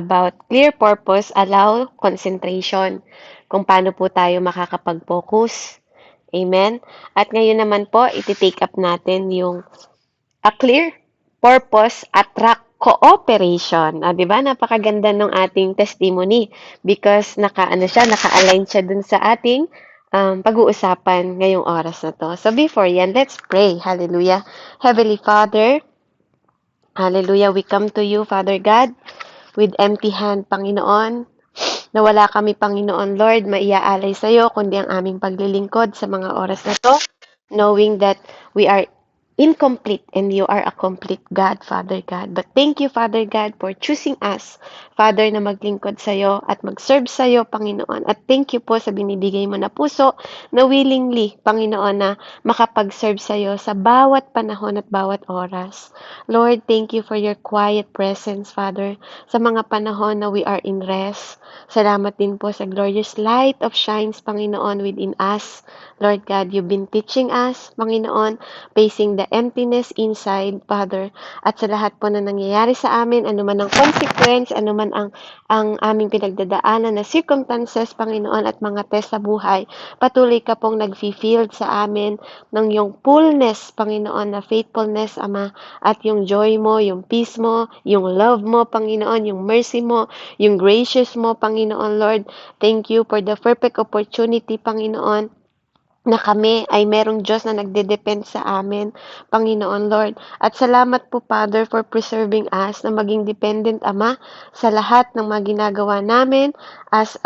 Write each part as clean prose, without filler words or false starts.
about clear purpose, allow concentration. Kung paano po tayo makakapag-focus. Amen? At ngayon naman po, iti-take up natin yung a clear purpose attract cooperation. Ah, 'di ba? Napakaganda ng ating testimony because naka-align siya dun sa ating pag-uusapan ngayong oras na to. So before yan, let's pray. Hallelujah. Heavenly Father, hallelujah, we come to you, Father God, with empty hand, Panginoon. Na wala kami, Panginoon Lord, maiaalay sa iyo, kundi ang aming paglilingkod sa mga oras na to, knowing that we are incomplete and you are a complete God, Father God. But thank you, Father God, for choosing us, Father, na maglingkod sa iyo at mag-serve sa iyo, Panginoon. At thank you po sa binibigay mo na puso na willingly, Panginoon, na makapag-serve sa iyo sa bawat panahon at bawat oras. Lord, thank you for your quiet presence, Father, sa mga panahon na we are in rest. Salamat din po sa glorious light of shines, Panginoon, within us. Lord God, you've been teaching us, Panginoon, facing the emptiness inside, Father, at sa lahat po na nangyayari sa amin, anuman ang consequence, anuman ang aming pinagdadaanan na circumstances, Panginoon, at mga test sa buhay, patuloy ka pong nag-field sa amin ng yung fullness, Panginoon, na faithfulness, Ama, at yung joy mo, yung peace mo, yung love mo, Panginoon, yung mercy mo, yung gracious mo, Panginoon Lord. Thank you for the perfect opportunity, Panginoon, na kami ay merong Diyos na nagde-depend sa amin, Panginoon Lord. At salamat po, Father, for preserving us na maging dependent, Ama, sa lahat ng mga ginagawa namin as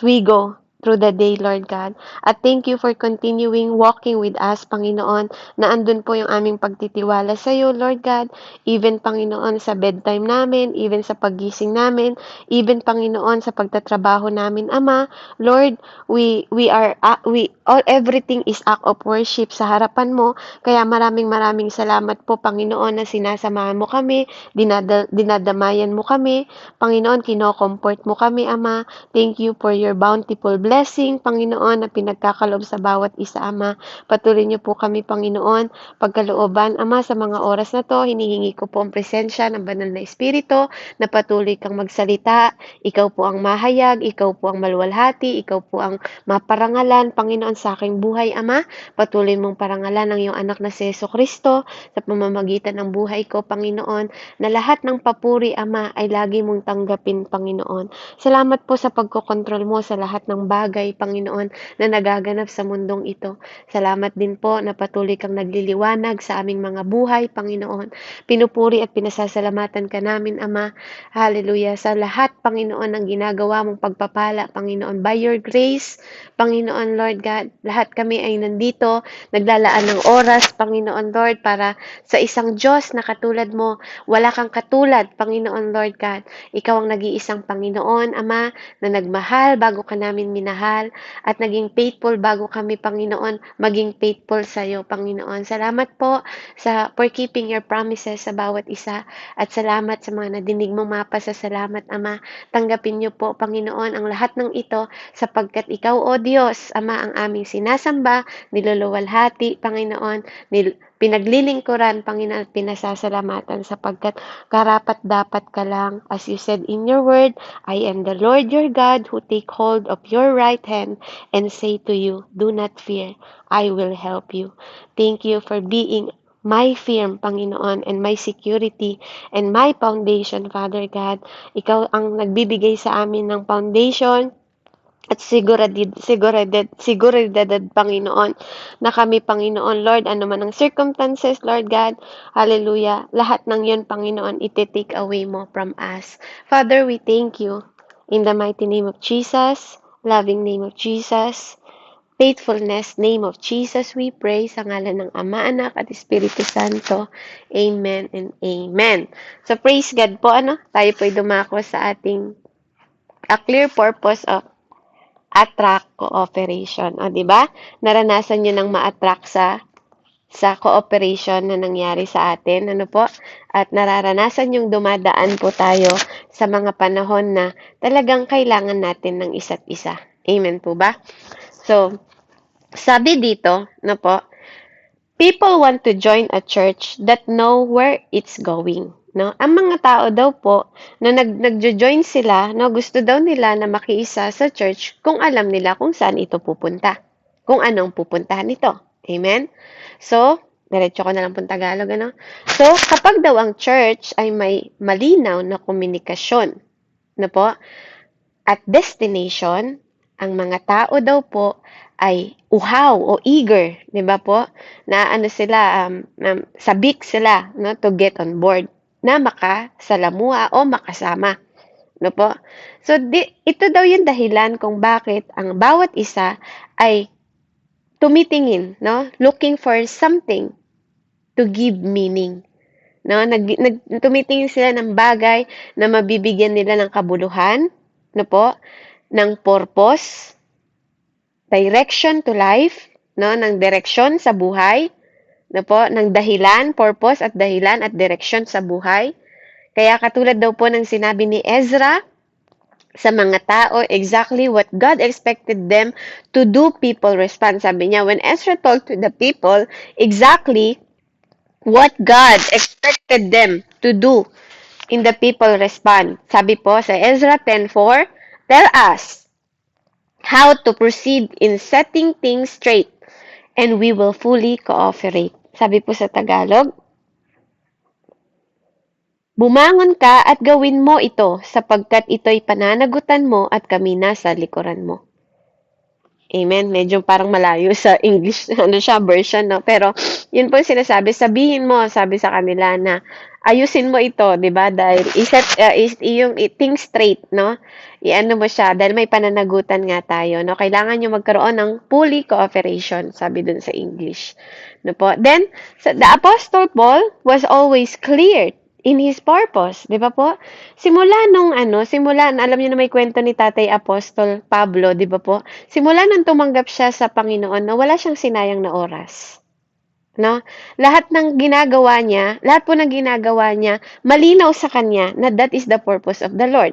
we go through the day, Lord God. At thank you for continuing walking with us, Panginoon, na andun po yung aming pagtitiwala sa iyo, Lord God. Even, Panginoon, sa bedtime namin, even sa paggising namin, even, Panginoon, sa pagtatrabaho namin, Ama. Lord, all everything is act of worship sa harapan mo. Kaya maraming salamat po, Panginoon, na sinasamahan mo kami, dinadamayan mo kami, Panginoon, kino-comfort mo kami, Ama. Thank you for your bountiful blessing, Panginoon, na pinagkakalob sa bawat isa, Ama. Patuloy niyo po kami, Panginoon, pagkalooban, Ama, sa mga oras na to, hinihingi ko po ang presensya ng banal na Espiritu, na patuloy kang magsalita. Ikaw po ang mahayag, ikaw po ang maluwalhati, ikaw po ang maparangalan, Panginoon, sa aking buhay, Ama. Patuloy mong parangalan ang iyong anak na si Jesucristo sa pamamagitan ng buhay ko, Panginoon, na lahat ng papuri, Ama, ay lagi mong tanggapin, Panginoon. Salamat po sa pagkokontrol mo sa lahat ng bagay, Panginoon, na nagaganap sa mundong ito. Salamat din po na patuloy kang nagliliwanag sa aming mga buhay, Panginoon. Pinupuri at pinasasalamatan ka namin, Ama. Hallelujah. Sa lahat, Panginoon, ng ginagawa mong pagpapala, Panginoon, by your grace, Panginoon, Lord God, lahat kami ay nandito, naglalaan ng oras, Panginoon, Lord, para sa isang Diyos na katulad mo. Wala kang katulad, Panginoon, Lord God. Ikaw ang nag-iisang Panginoon, Ama, na nagmahal bago ka namin minahal at naging faithful bago kami, Panginoon, maging faithful sa iyo, Panginoon. Salamat po for keeping your promises sa bawat isa at salamat sa mga nadinig mong mapasasalamat, Ama. Tanggapin niyo po, Panginoon, ang lahat ng ito sapagkat ikaw, O Diyos, Ama, ang aming sinasamba, niluluwalhati, Panginoon, pinaglilingkuran, Panginoon, at pinasasalamatan sapagkat karapat dapat ka lang. As you said in your word, I am the Lord your God who take hold of your right hand and say to you, do not fear, I will help you. Thank you for being my firm, Panginoon, and my security and my foundation, Father God. Ikaw ang nagbibigay sa amin ng foundation at seguridad, Panginoon, na kami, Panginoon, Lord, ano man ang circumstances, Lord God, hallelujah, lahat ng yun, Panginoon, iti-take away mo from us. Father, we thank you in the mighty name of Jesus, loving name of Jesus, faithfulness name of Jesus, we pray sa ngalan ng Ama, Anak, at Espiritu Santo. Amen and amen. So, praise God po, tayo po'y dumako sa ating a clear purpose of attract cooperation. O, di ba? Naranasan nyo nang ma-attract sa cooperation na nangyari sa atin. Ano po? At nararanasan yung dumadaan po tayo sa mga panahon na talagang kailangan natin ng isa't isa. Amen po ba? So, sabi dito, po, people want to join a church that know where it's going. no? Ang mga tao daw po na nagjo-join sila, no, gusto daw nila na makiisa sa church kung alam nila kung saan ito pupunta, kung anong pupuntahan nito. Amen? So, diretso ko na lang pong Tagalog, ano? So, kapag daw ang church ay may malinaw na komunikasyon, no po, at destination, ang mga tao daw po ay uhaw o eager, 'di ba po? Na ano sila, sabik sila, no, to get on board na makasalamuha o makasama, no po? So, ito daw yung dahilan kung bakit ang bawat isa ay tumitingin, no, looking for something to give meaning. No, tumitingin sila ng bagay na mabibigyan nila ng kabuluhan, no po, ng purpose, direction to life, no, ng direksyon sa buhay, no po, ng dahilan, purpose at dahilan at direksyon sa buhay. Kaya katulad daw po ng sinabi ni Ezra sa mga tao, exactly what God expected them to do, people respond. Sabi niya, when Ezra told to the people exactly what God expected them to do, in the people respond. Sabi po sa Ezra 10:4, tell us how to proceed in setting things straight, and we will fully cooperate. Sabi po sa Tagalog, bumangon ka at gawin mo ito sapagkat ito'y pananagutan mo at kami nasa likuran mo. Amen. Medyo parang malayo sa English version, no? Pero yun po yung sinasabi, sabihin mo, sabi sa kanila na ayusin mo ito, 'di ba? Dahil yung think straight, no? Iano mo siya dahil may pananagutan nga tayo, no? Kailangan niyo magkaroon ng fully cooperation, sabi dun sa English. No po? Then, the Apostle Paul was always clear in his purpose, 'di ba po? Simula alam niyo na may kwento ni Tatay Apostol Pablo, 'di ba po? Simula nang tumanggap siya sa Panginoon, na wala siyang sinayang na oras. No? Lahat po ng ginagawa niya, malinaw sa kanya na that is the purpose of the Lord.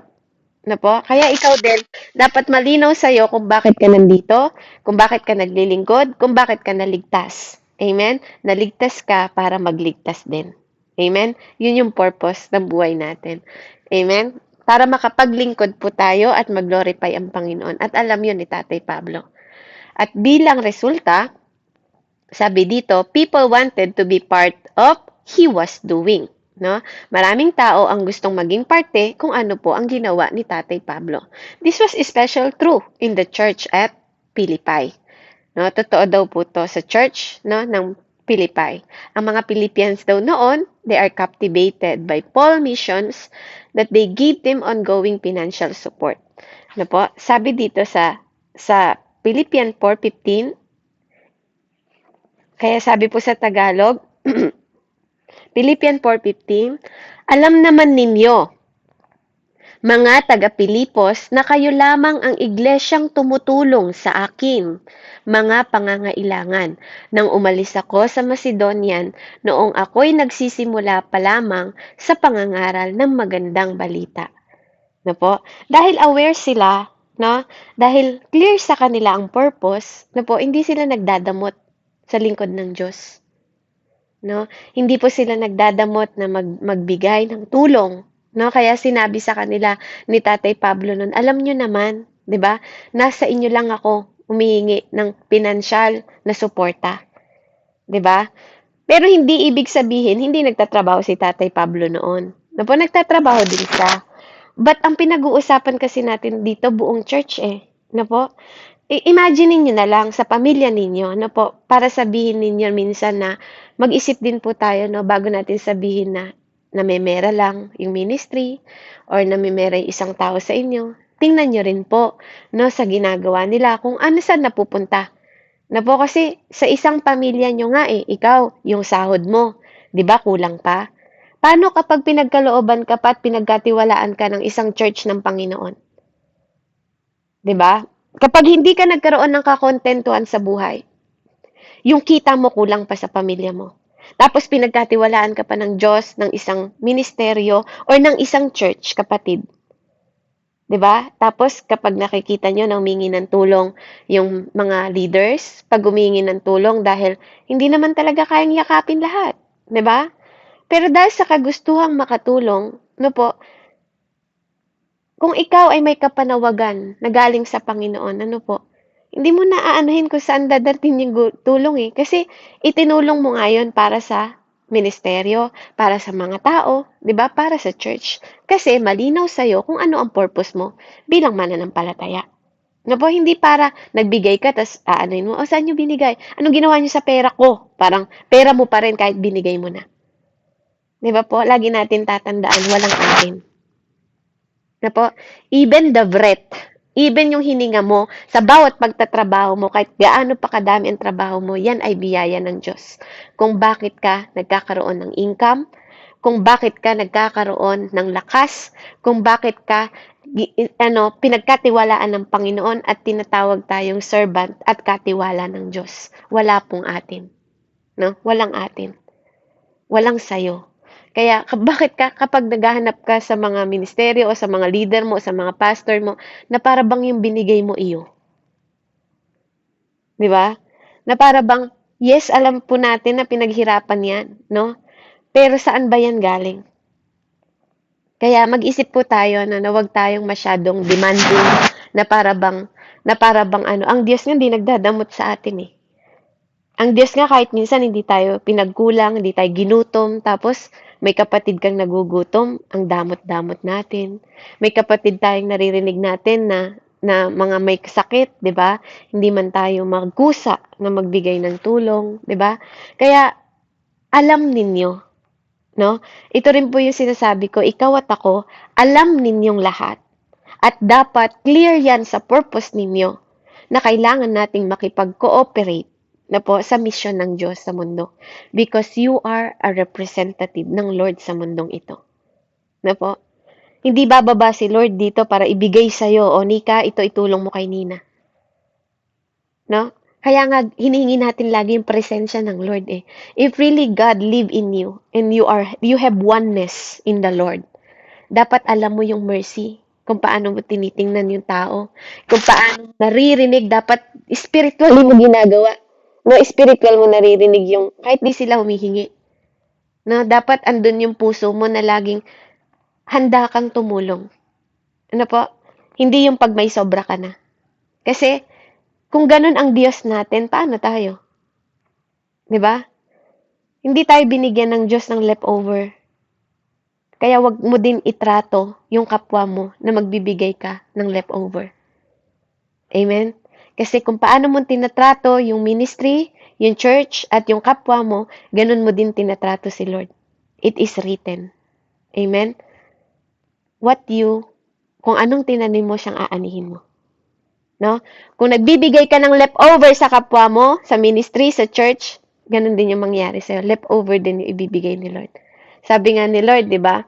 Na po? Kaya ikaw din, dapat malinaw sa iyo kung bakit ka nandito, kung bakit ka naglilingkod, kung bakit ka naligtas. Amen? Naligtas ka para magligtas din. Amen? Yun yung purpose ng buhay natin. Amen? Para makapaglingkod po tayo at mag-glorify ang Panginoon. At alam yun ni Tatay Pablo. At bilang resulta, sabi dito, people wanted to be part of he was doing. No? Maraming tao ang gustong maging parte kung ano po ang ginawa ni Tatay Pablo. This was especially true in the church at Philippi. No, totoo daw po to sa church, no, ng Philippi. Ang mga Philippians daw noon, they are captivated by Paul missions that they give them ongoing financial support. No po, sabi dito sa Philippians 4:15, kaya sabi po sa Tagalog, Philippians 4:15, alam naman ninyo, mga taga-Pilipos, na kayo lamang ang iglesyang tumutulong sa akin, mga pangangailangan. Nang umalis ako sa Macedonian, noong ako'y nagsisimula pa lamang sa pangangaral ng magandang balita. No po? Dahil aware sila, no? Dahil clear sa kanila ang purpose, no po, hindi sila nagdadamot sa lingkod ng Diyos. No? Hindi po sila nagdadamot na magbigay ng tulong. No, kaya sinabi sa kanila ni Tatay Pablo noon, alam niyo naman, 'di ba? Nasa inyo lang ako humihingi ng pinansyal na suporta, 'di ba? Pero hindi ibig sabihin hindi nagtatrabaho si Tatay Pablo noon. No po, nagtatrabaho din siya. But ang pinag-uusapan kasi natin dito buong church no po? Imagine niyo na lang sa pamilya ninyo, no po, para sabihin ninyo minsan na mag-isip din po tayo, no, bago natin sabihin na namemera lang yung ministry or namemera yung isang tao sa inyo. Tingnan nyo rin po, no, sa ginagawa nila kung ano saan napupunta. Na po kasi sa isang pamilya nyo nga ikaw, yung sahod mo, 'di ba kulang pa? Paano kapag pinagkalooban ka pa at pinagkatiwalaan ka ng isang church ng Panginoon? 'Di ba? Kapag hindi ka nagkaroon ng kakontentuhan sa buhay, yung kita mo kulang pa sa pamilya mo. Tapos pinagkatiwalaan ka pa ng Diyos, ng isang ministeryo, or ng isang church, kapatid. 'Di ba? Tapos kapag nakikita nyo nang humingi ng tulong yung mga leaders, pag humingi ng tulong dahil hindi naman talaga kayang yakapin lahat. 'Di ba? Pero dahil sa kagustuhang makatulong, no po, kung ikaw ay may kapanawagan na galing sa Panginoon, ano po, hindi mo na aanuhin kung saan dadating yung tulong eh. Kasi itinulong mo nga yun para sa ministeryo, para sa mga tao, di ba? Para sa church. Kasi malinaw sa'yo kung ano ang purpose mo bilang mananampalataya. No po, hindi para nagbigay ka, tas aanuhin mo, o saan nyo binigay? Anong ginawa nyo sa pera ko? Parang pera mo pa rin kahit binigay mo na. Di ba po? Lagi natin tatandaan, walang akin. Na po, even the breath, even yung hininga mo, sa bawat pagtatrabaho mo, kahit gaano pa kadami ang trabaho mo, yan ay biyaya ng Diyos. Kung bakit ka nagkakaroon ng income, kung bakit ka nagkakaroon ng lakas, kung bakit ka pinagkatiwalaan ng Panginoon at tinatawag tayong servant at katiwala ng Diyos. Wala pong atin. No? Walang atin. Walang sayo. Kaya bakit ka kapag naghahanap ka sa mga ministeryo o sa mga leader mo, o sa mga pastor mo, na para bang yung binigay mo iyo? 'Di ba? Na para bang yes, alam po natin na pinaghirapan 'yan, no? Pero saan ba 'yan galing? Kaya mag-isip po tayo na wag tayong masyadong demanding na para bang ano, ang Diyos nga hindi nagdadamot sa atin eh. Ang Diyos nga kahit minsan hindi tayo pinagkulang, hindi tayo ginutom, tapos may kapatid kang nagugutom, ang damot-damot natin. May kapatid tayong naririnig natin na mga may sakit, 'di ba? Hindi man tayo magkusa na magbigay ng tulong, 'di ba? Kaya alam ninyo, no? Ito rin po yung sinasabi ko, ikaw at ako, alam ninyong lahat at dapat clear yan sa purpose ninyo na kailangan nating makipag-cooperate na po sa mission ng Diyos sa mundo because you are a representative ng Lord sa mundong ito. Na po? Hindi bababa si Lord dito para ibigay sa'yo, o Nika, ito itulong mo kay Nina. No? Kaya nga, hinihingi natin lagi yung presensya ng Lord eh. If really God live in you and you have oneness in the Lord, dapat alam mo yung mercy, kung paano mo tinitingnan yung tao, kung paano naririnig, dapat spiritually mo ginagawa. No, spiritual mo naririnig yung, kahit di sila humihingi. No, dapat andun yung puso mo na laging handa kang tumulong. Ano po? Hindi yung pag may sobra ka na. Kasi, kung ganun ang Diyos natin, paano tayo? 'Di ba? Hindi tayo binigyan ng Diyos ng leftover. Kaya wag mo din itrato yung kapwa mo na magbibigay ka ng leftover. Amen? Kasi kung paano mo tinatrato yung ministry, yung church, at yung kapwa mo, ganun mo din tinatrato si Lord. It is written. Amen? Kung anong tinanim mo, siyang aanihin mo. No? Kung nagbibigay ka ng leftover sa kapwa mo, sa ministry, sa church, ganun din yung mangyari sa'yo. Leftover din yung ibibigay ni Lord. Sabi nga ni Lord, di ba?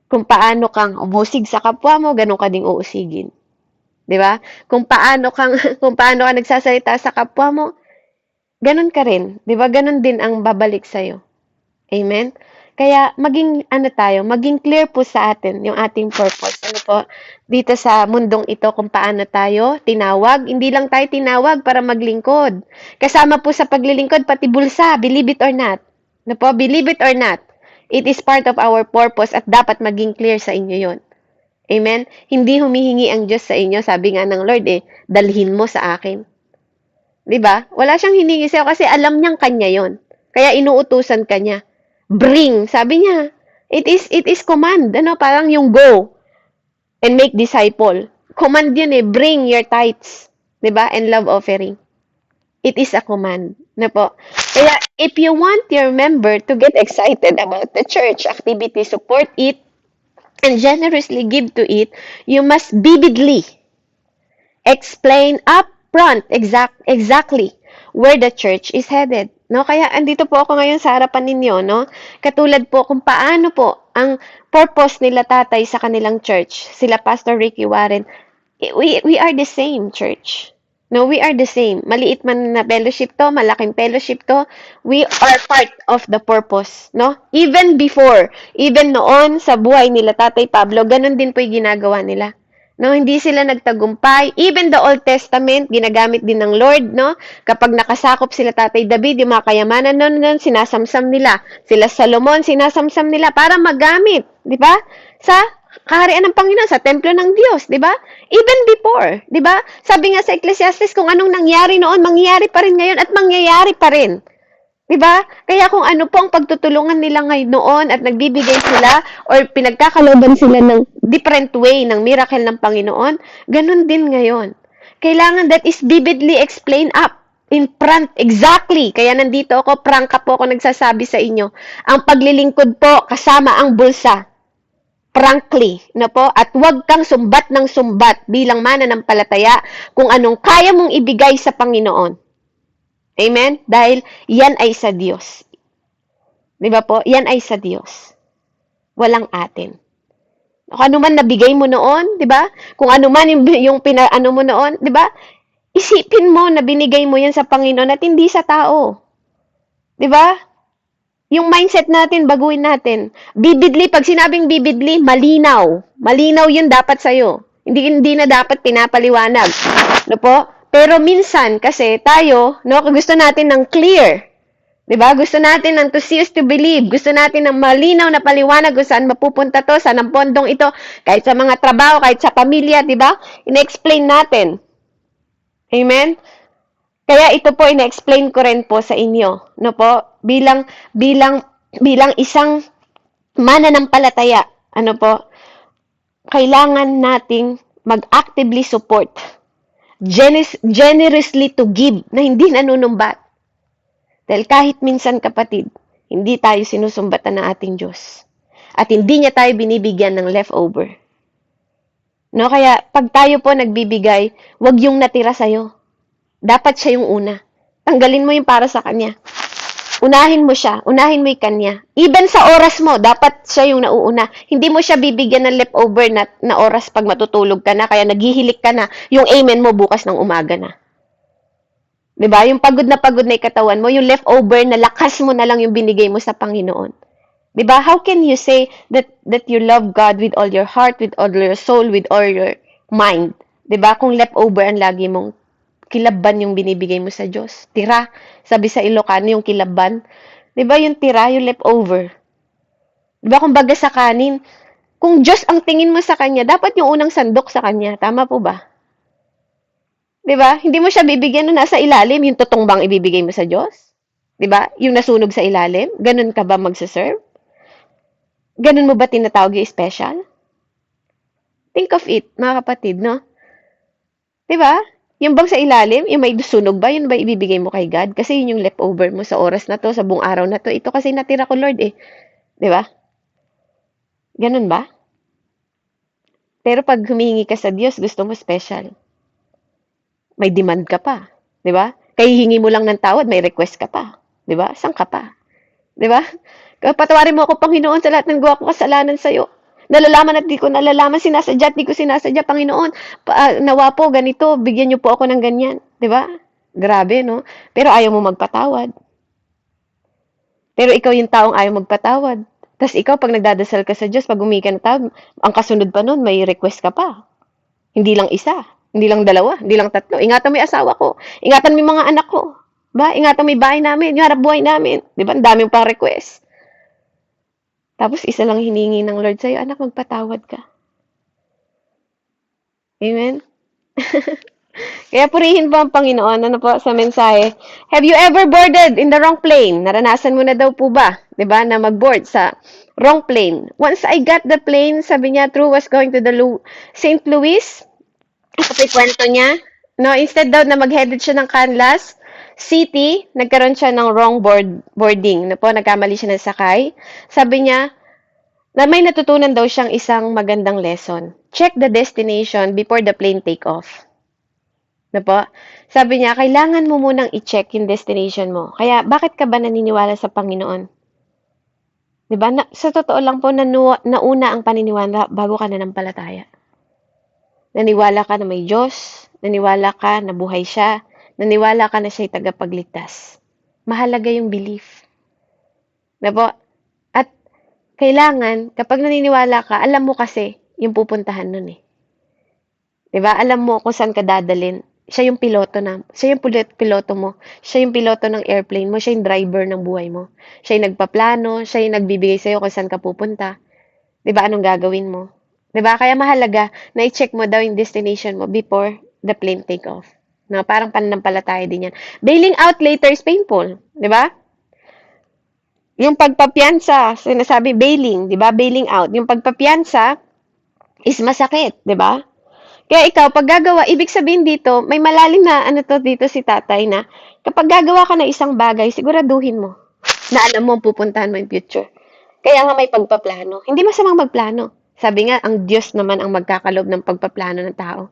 Kung paano kang umusig sa kapwa mo, ganun ka ding uusigin. 'Di ba? Kung paano kang kung paano ka nagsasalita sa kapwa mo, ganun ka rin, 'di ba? Ganun din ang babalik sa iyo. Amen. Kaya maging clear po sa atin yung ating purpose. Ano po? Dito sa mundong ito kung paano tayo tinawag. Hindi lang tayo tinawag para maglingkod. Kasama po sa paglilingkod pati bulsa, believe it or not. Ano po? Believe it or not. It is part of our purpose at dapat maging clear sa inyo 'yon. Amen? Hindi humihingi ang Diyos sa inyo. Sabi nga ng Lord dalhin mo sa akin. 'Di ba? Wala siyang hiningi sa'yo kasi alam niyang kanya 'yon. Kaya inuutusan ka niya. Bring, sabi niya. It is command, parang yung go and make disciple. Command 'yun bring your tithes, 'di ba? And love offering. It is a command, na po. Kaya if you want your member to get excited about the church activity, support it and generously give to it, you must vividly explain upfront exactly where the church is headed. No? Kaya andito po ako ngayon sa harapan ninyo, no? Katulad po kung paano po ang purpose nila tatay sa kanilang church, sila Pastor Ricky Warren. We are the same church. No, we are the same. Maliit man na fellowship to, malaking fellowship to, we are part of the purpose, no? Even noon sa buhay nila Tatay Pablo, ganun din po 'yung ginagawa nila. No, hindi sila nagtagumpay. Even the Old Testament, ginagamit din ng Lord, no? Kapag nakasakop sila Tatay David, yung mga kayamanan nun, sinasamsam nila. Sila Solomon, sinasamsam nila para magamit, di ba? Sa kaharian ng Panginoon, sa templo ng Diyos, di ba? Even before, di ba? Sabi nga sa Ecclesiastes, kung anong nangyari noon, mangyayari pa rin ngayon at mangyayari pa rin. Diba? Kaya kung ano po ang pagtutulungan nila ngayon noon at nagbibigay sila or pinagkakalooban sila ng different way ng miracle ng Panginoon, ganun din ngayon. Kailangan that is vividly explained up in front. Exactly. Kaya nandito ako, prangka po ako nagsasabi sa inyo. Ang paglilingkod po kasama ang bulsa. Frankly, na po, at huwag kang sumbat ng sumbat bilang mananampalataya kung anong kaya mong ibigay sa Panginoon. Amen? Dahil yan ay sa Diyos. Di ba po? Yan ay sa Diyos. Walang atin. Kung ano man nabigay mo noon, di ba? Kung ano man yung pinaano mo noon, di ba? Isipin mo na binigay mo yan sa Panginoon at hindi sa tao. Di ba? Yung mindset natin, baguhin natin. Vividly, pag sinabing vividly, malinaw. Malinaw yun dapat sa'yo. Hindi na dapat pinapaliwanag. No po? Pero minsan, kasi tayo, no, gusto natin ng clear. 'Di ba? Gusto natin ng to see is to believe. Gusto natin ng malinaw na paliwanag kung saan mapupunta to, saan ang pondong ito, kahit sa mga trabaho, kahit sa pamilya, 'di ba? Ina-explain natin. Amen? Kaya ito po ina-explain ko rin po sa inyo, no po? Bilang isang mananampalataya, ano po? Kailangan nating mag-actively support, generously to give, na hindi nanunumbat. Dahil kahit minsan, kapatid, hindi tayo sinusumbatan ng ating Diyos. At hindi niya tayo binibigyan ng leftover. No, kaya pag tayo po nagbibigay, wag yung natira sa'yo. Dapat siya yung una. Tanggalin mo yung para sa kanya. Unahin mo siya. Unahin mo yung kanya. Even sa oras mo, dapat siya yung nauuna. Hindi mo siya bibigyan ng leftover na oras pag matutulog ka na, kaya naghihilik ka na, yung amen mo bukas ng umaga na. 'Di ba? Yung pagod na yung katawan mo, yung leftover na lakas mo na lang yung binigay mo sa Panginoon. 'Di ba? How can you say that you love God with all your heart, with all your soul, with all your mind? 'Di ba? Kung leftover ang lagi mong kilaban yung binibigay mo sa Diyos. Tira. Sabi sa Ilocano yung kilaban. 'Di ba? Yung tira, yung leftover. 'Di ba? Kumbaga sa kanin, kung Diyos ang tingin mo sa Kanya, dapat yung unang sandok sa Kanya. Tama po ba? 'Di ba? Hindi mo siya bibigyan na nasa ilalim, yung totoong bang ibibigay mo sa Diyos? 'Di ba? Yung nasunog sa ilalim, ganun ka ba magse-serve? Ganun mo ba tinatawag yung special? Think of it, mga kapatid, no? 'Di ba? Yung bang sa ilalim, yung may sunog ba, yun ba ibibigay mo kay God? Kasi yun yung leftover mo sa oras na to, sa buong araw na to. Ito kasi natira ko, Lord, eh. 'Di ba? Ganun ba? Pero pag humingi ka sa Diyos, gusto mo special. May demand ka pa, 'di ba? Kahihingi mo lang ng tawad, may request ka pa, 'di ba? Saan ka pa? 'Di ba? Patawarin mo ako, Panginoon, sa lahat ng gawa ko kasalanan sa iyo. Nalalaman at di ko nalalaman, sinasadya at di ko sinasadya, Panginoon. Nawa po ganito, bigyan niyo po ako ng ganyan, 'di ba? Grabe, no? Pero ayaw mo magpatawad. Pero ikaw yung taong ayaw magpatawad. Tapos ikaw, pag nagdadasal ka sa Diyos, pag humingi ka ng tawad, ang kasunod pa nun, may request ka pa. Hindi lang isa, hindi lang dalawa, hindi lang tatlo. Ingatan mo yung asawa ko. Ingatan mo yung mga anak ko. Ba? Ingatan mo yung bahay namin, yung harap buhay namin. Di ba? Ang daming pa request. Tapos isa lang hiningi ng Lord sa'yo, anak, magpatawad ka. Amen? Kaya purihin po ang Panginoon. Ano po sa mensahe? Have you ever boarded in the wrong plane? Naranasan mo na daw po ba? 'Di ba? Na mag-board sa wrong plane. Once I got the plane, sabi niya, True was going to the St. Louis. Ito po yung kwento niya. No, instead daw na mag-headed siya ng Kansas City, nagkaroon siya ng wrong boarding. No po, nagkamali siya ng sakay. Sabi niya, na may natutunan daw siyang isang magandang lesson. Check the destination before the plane take off. Na po? Sabi niya, kailangan mo munang i-check yung destination mo. Kaya, bakit ka ba naniniwala sa Panginoon? Diba? Sa totoo lang po, nauna ang paniniwala bago ka nanampalataya. Naniwala ka na may Diyos, naniwala ka na buhay siya, naniwala ka na siya'y tagapagligtas. Mahalaga yung belief. Na po? At kailangan, kapag naniniwala ka, alam mo kasi yung pupuntahan nun eh. 'Di ba? Alam mo kung saan ka dadalhin. Siya yung piloto mo. Siya yung piloto ng airplane mo, siya yung driver ng buhay mo. Siya yung nagpaplano, siya yung nagbibigay sa'yo kung saan ka pupunta. 'Di ba? Anong gagawin mo? 'Di ba? Kaya mahalaga na i-check mo daw yung destination mo before the plane take off. No, parang pananampalataya din yan. Bailing out later is painful, 'di ba? Yung pagpapiyansa, sinasabi bailing, 'di ba? Bailing out. Yung pagpapiyansa is masakit, 'di ba? Kaya ikaw, pag gagawa, ibig sabihin dito, may malalim na ano to dito si tatay na kapag gagawa ka ng isang bagay, siguraduhin mo na alam mo ang pupuntahan mo in future. Kaya nga may pagpaplano. Hindi masamang magplano. Sabi nga, ang Diyos naman ang magkakalob ng pagpaplano ng tao.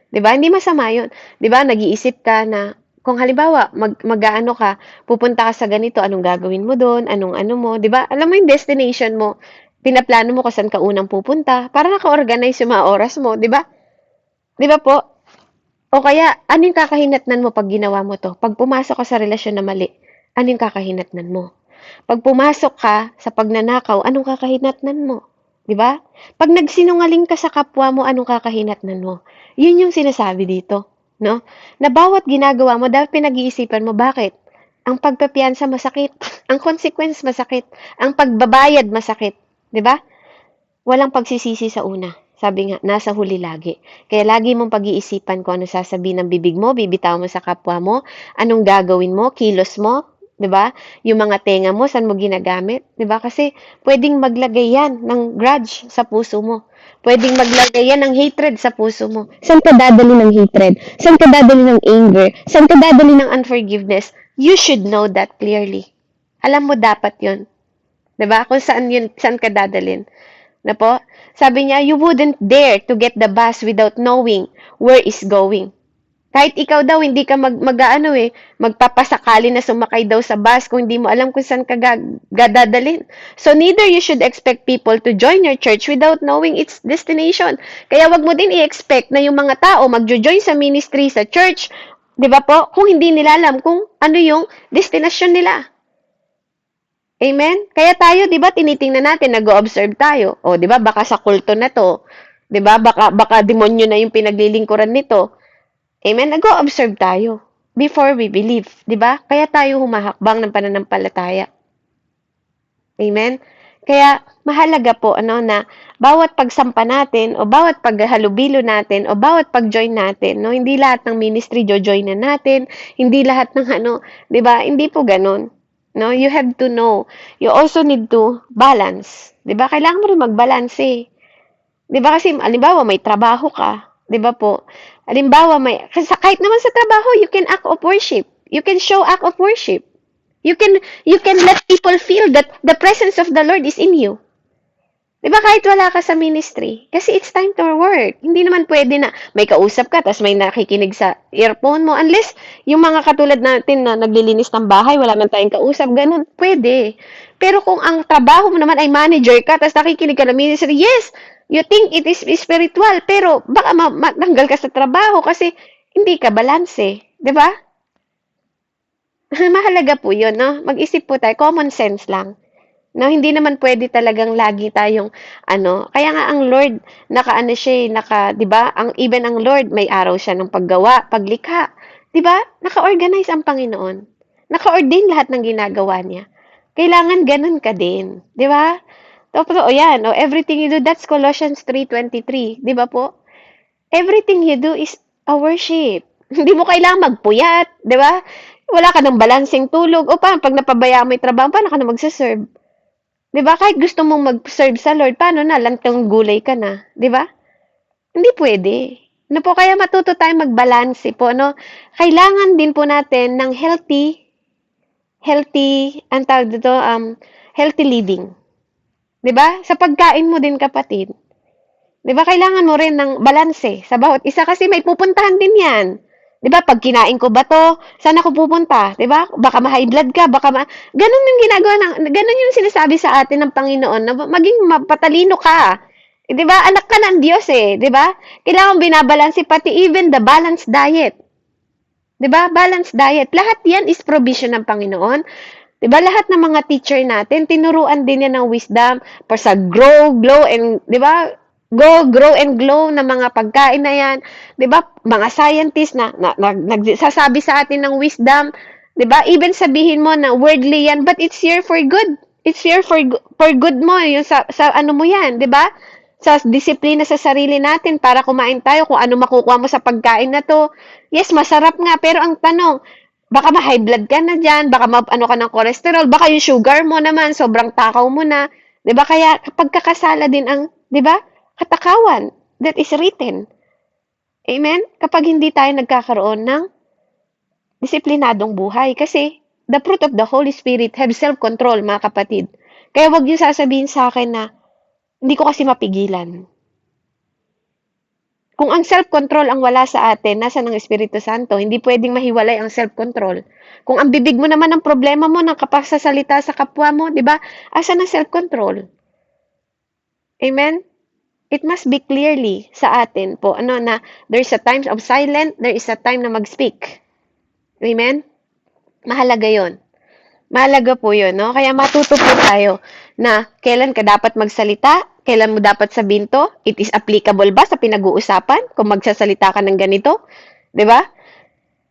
'Di ba? Hindi masama 'yun. 'Di ba? Nag-iisip ka na kung halimbawa mag-aano ka, pupunta ka sa ganito, anong gagawin mo doon? Anong ano mo, 'di ba? Alam mo yung destination mo. Pinaplano mo kung saan ka unang pupunta para naka-organize yung mga oras mo, 'di ba? 'Di ba po? O kaya ano yung kakahinatnan mo pag ginawa mo 'to? Pag pumasok ka sa relasyon na mali, ano yung kakahinatnan mo? Pag pumasok ka sa pagnanakaw, anong kakahinatnan mo? 'Di ba? Pag nagsinungaling ka sa kapwa mo, anong kakahinatnan mo? 'Yun yung sinasabi dito, no? Na bawat ginagawa mo, dapat pinag-iisipan mo, bakit? Ang pagpapiyansa masakit, ang consequence masakit, ang pagbabayad masakit, 'di ba? Walang pagsisisi sa una. Sabi nga, nasa huli lagi. Kaya lagi mong pag-iisipan kung ano sasabihin ng bibig mo, bibitaw mo sa kapwa mo, anong gagawin mo, kilos mo, 'di ba? Yung mga tenga mo, saan mo ginagamit, 'di ba? Kasi pwedeng maglagay yan ng grudge sa puso mo. Pwedeng maglagay yan ng hatred sa puso mo. Saan ka dadali ng hatred? Saan ka dadali ng anger? Saan ka dadali ng unforgiveness? You should know that clearly. Alam mo dapat 'yun, 'di ba? Kung saan yun, saan ka dadalin. Na po? Sabi niya, you wouldn't dare to get the bus without knowing where is going. Kahit ikaw daw, hindi ka magpapasakali na sumakay daw sa bus kung hindi mo alam kung saan ka dadalhin. So, neither you should expect people to join your church without knowing its destination. Kaya wag mo din i-expect na yung mga tao magjo-join sa ministry, sa church, di ba po, kung hindi nila alam kung ano yung destination nila. Amen? Kaya tayo, 'di ba, tinitingnan natin, nag-o-observe tayo. O, 'di ba, baka sa kulto na 'to, 'di ba? Baka demonyo na yung pinaglilingkuran nito. Amen? Nag-o-observe tayo before we believe, 'di ba? Kaya tayo humahakbang ng pananampalataya. Amen? Kaya mahalaga po na bawat pagsampa natin o bawat paghalubilo natin o bawat pag-join natin, no, hindi lahat ng ministry jo-join na natin, hindi lahat ng 'di ba? Hindi po ganoon. No, you have to know. You also need to balance. 'Di ba? Kailangan mo rin mag-balance eh. 'Di ba kasi halimbawa may trabaho ka, 'di ba po? Halimbawa kahit naman sa trabaho, you can act of worship. You can show act of worship. You can let people feel that the presence of the Lord is in you. 'Di ba kahit wala ka sa ministry? Kasi it's time to work. Hindi naman pwede na may kausap ka tapos may nakikinig sa earphone mo unless yung mga katulad natin na naglilinis ng bahay, wala man tayong kausap, ganun, pwede. Pero kung ang trabaho mo naman ay manager ka tapos nakikinig ka ng ministry, yes, you think it is spiritual, pero baka matanggal ka sa trabaho kasi hindi ka balanse, 'di ba? Mahalaga po 'yun, no? Mag-isip po tayo, common sense lang. No, hindi naman pwede talagang lagi tayong kaya nga ang Lord nakaano siya, 'di ba? Even ang Lord may araw siya ng paggawa, paglikha, 'di ba? Naka-organize ang Panginoon. Naka-ordain lahat ng ginagawa niya. Kailangan ganun ka din, 'di ba? Tapos yan, everything you do, that's Colossians 3:23, 'di ba po? Everything you do is a worship. Hindi mo kailangang magpuyat, 'di ba? Wala ka ng balansing tulog. O paano pag napabayaan mo 'yung trabaho, paano ka na magse-serve? 'Di ba? Kahit gusto mong mag-serve sa Lord, paano na lantang gulay ka na, 'di ba? Hindi pwede. Ano po, kaya matuto tayong magbalanse po, no? Kailangan din po natin ng ang tawag dito, healthy living. 'Di ba? Sa pagkain mo din, kapatid. 'Di ba? Kailangan mo rin ng balanse sa bawat isa kasi may pupuntahan din 'yan. 'Di ba? Pag kinain ko ba 'to, saan ako pupunta? 'Di ba? Baka ma-high blood ka, ganun yung ginagawa ganun yung sinasabi sa atin ng Panginoon na maging mapatalino ka. 'Di ba? Anak ka ng Diyos eh, 'di ba? Kailangan binabalanse pati even the balanced diet. 'Di ba? Balanced diet. Lahat 'yan is provision ng Panginoon. 'Di ba? Lahat ng mga teacher natin tinuruan din yan ng wisdom para sa grow, glow and 'di ba? grow and glow na mga pagkain na yan. 'Di ba? Mga scientists na nagsasabi sa atin ng wisdom, 'di ba? Even sabihin mo na worldly yan, but it's here for good. It's here for good mo, yung sa ano mo yan, 'di ba? Sa disiplina sa sarili natin para kumain tayo kung ano makukuha mo sa pagkain na to. Yes, masarap nga, pero ang tanong, baka ma-high blood ka na diyan, baka ano ka ng cholesterol, baka yung sugar mo naman sobrang takaw mo na, 'di ba? Kaya kapag kakasala din ang, 'di ba? Katakawan that is written. Amen? Kapag hindi tayo nagkakaroon ng disiplinadong buhay. Kasi the fruit of the Holy Spirit have self-control, mga kapatid. Kaya wag niyo sasabihin sa akin na hindi ko kasi mapigilan. Kung ang self-control ang wala sa atin, nasa ng Espiritu Santo, hindi pwedeng mahiwalay ang self-control. Kung ang bibig mo naman ang problema mo ng kapagsasalita sa kapwa mo, di ba? Asa ng self-control? Amen? It must be clearly sa atin po, na there's a time of silent, there is a time na mag-speak. Amen? Mahalaga yon. Mahalaga po yun, no? Kaya matuto po tayo na kailan ka dapat magsalita, kailan mo dapat sabihin to, it is applicable ba sa pinag-uusapan kung magsasalita ka ng ganito, 'di ba?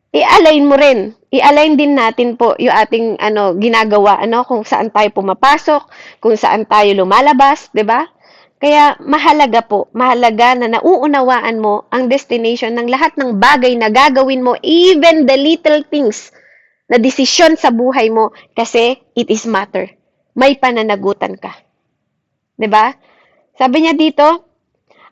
I-align mo rin. I-align din natin po yung ating ginagawa, kung saan tayo pumapasok, kung saan tayo lumalabas, 'di ba? Kaya mahalaga na nauunawaan mo ang destination ng lahat ng bagay na gagawin mo, even the little things na desisyon sa buhay mo kasi it is matter. May pananagutan ka. 'Di ba? Sabi niya dito,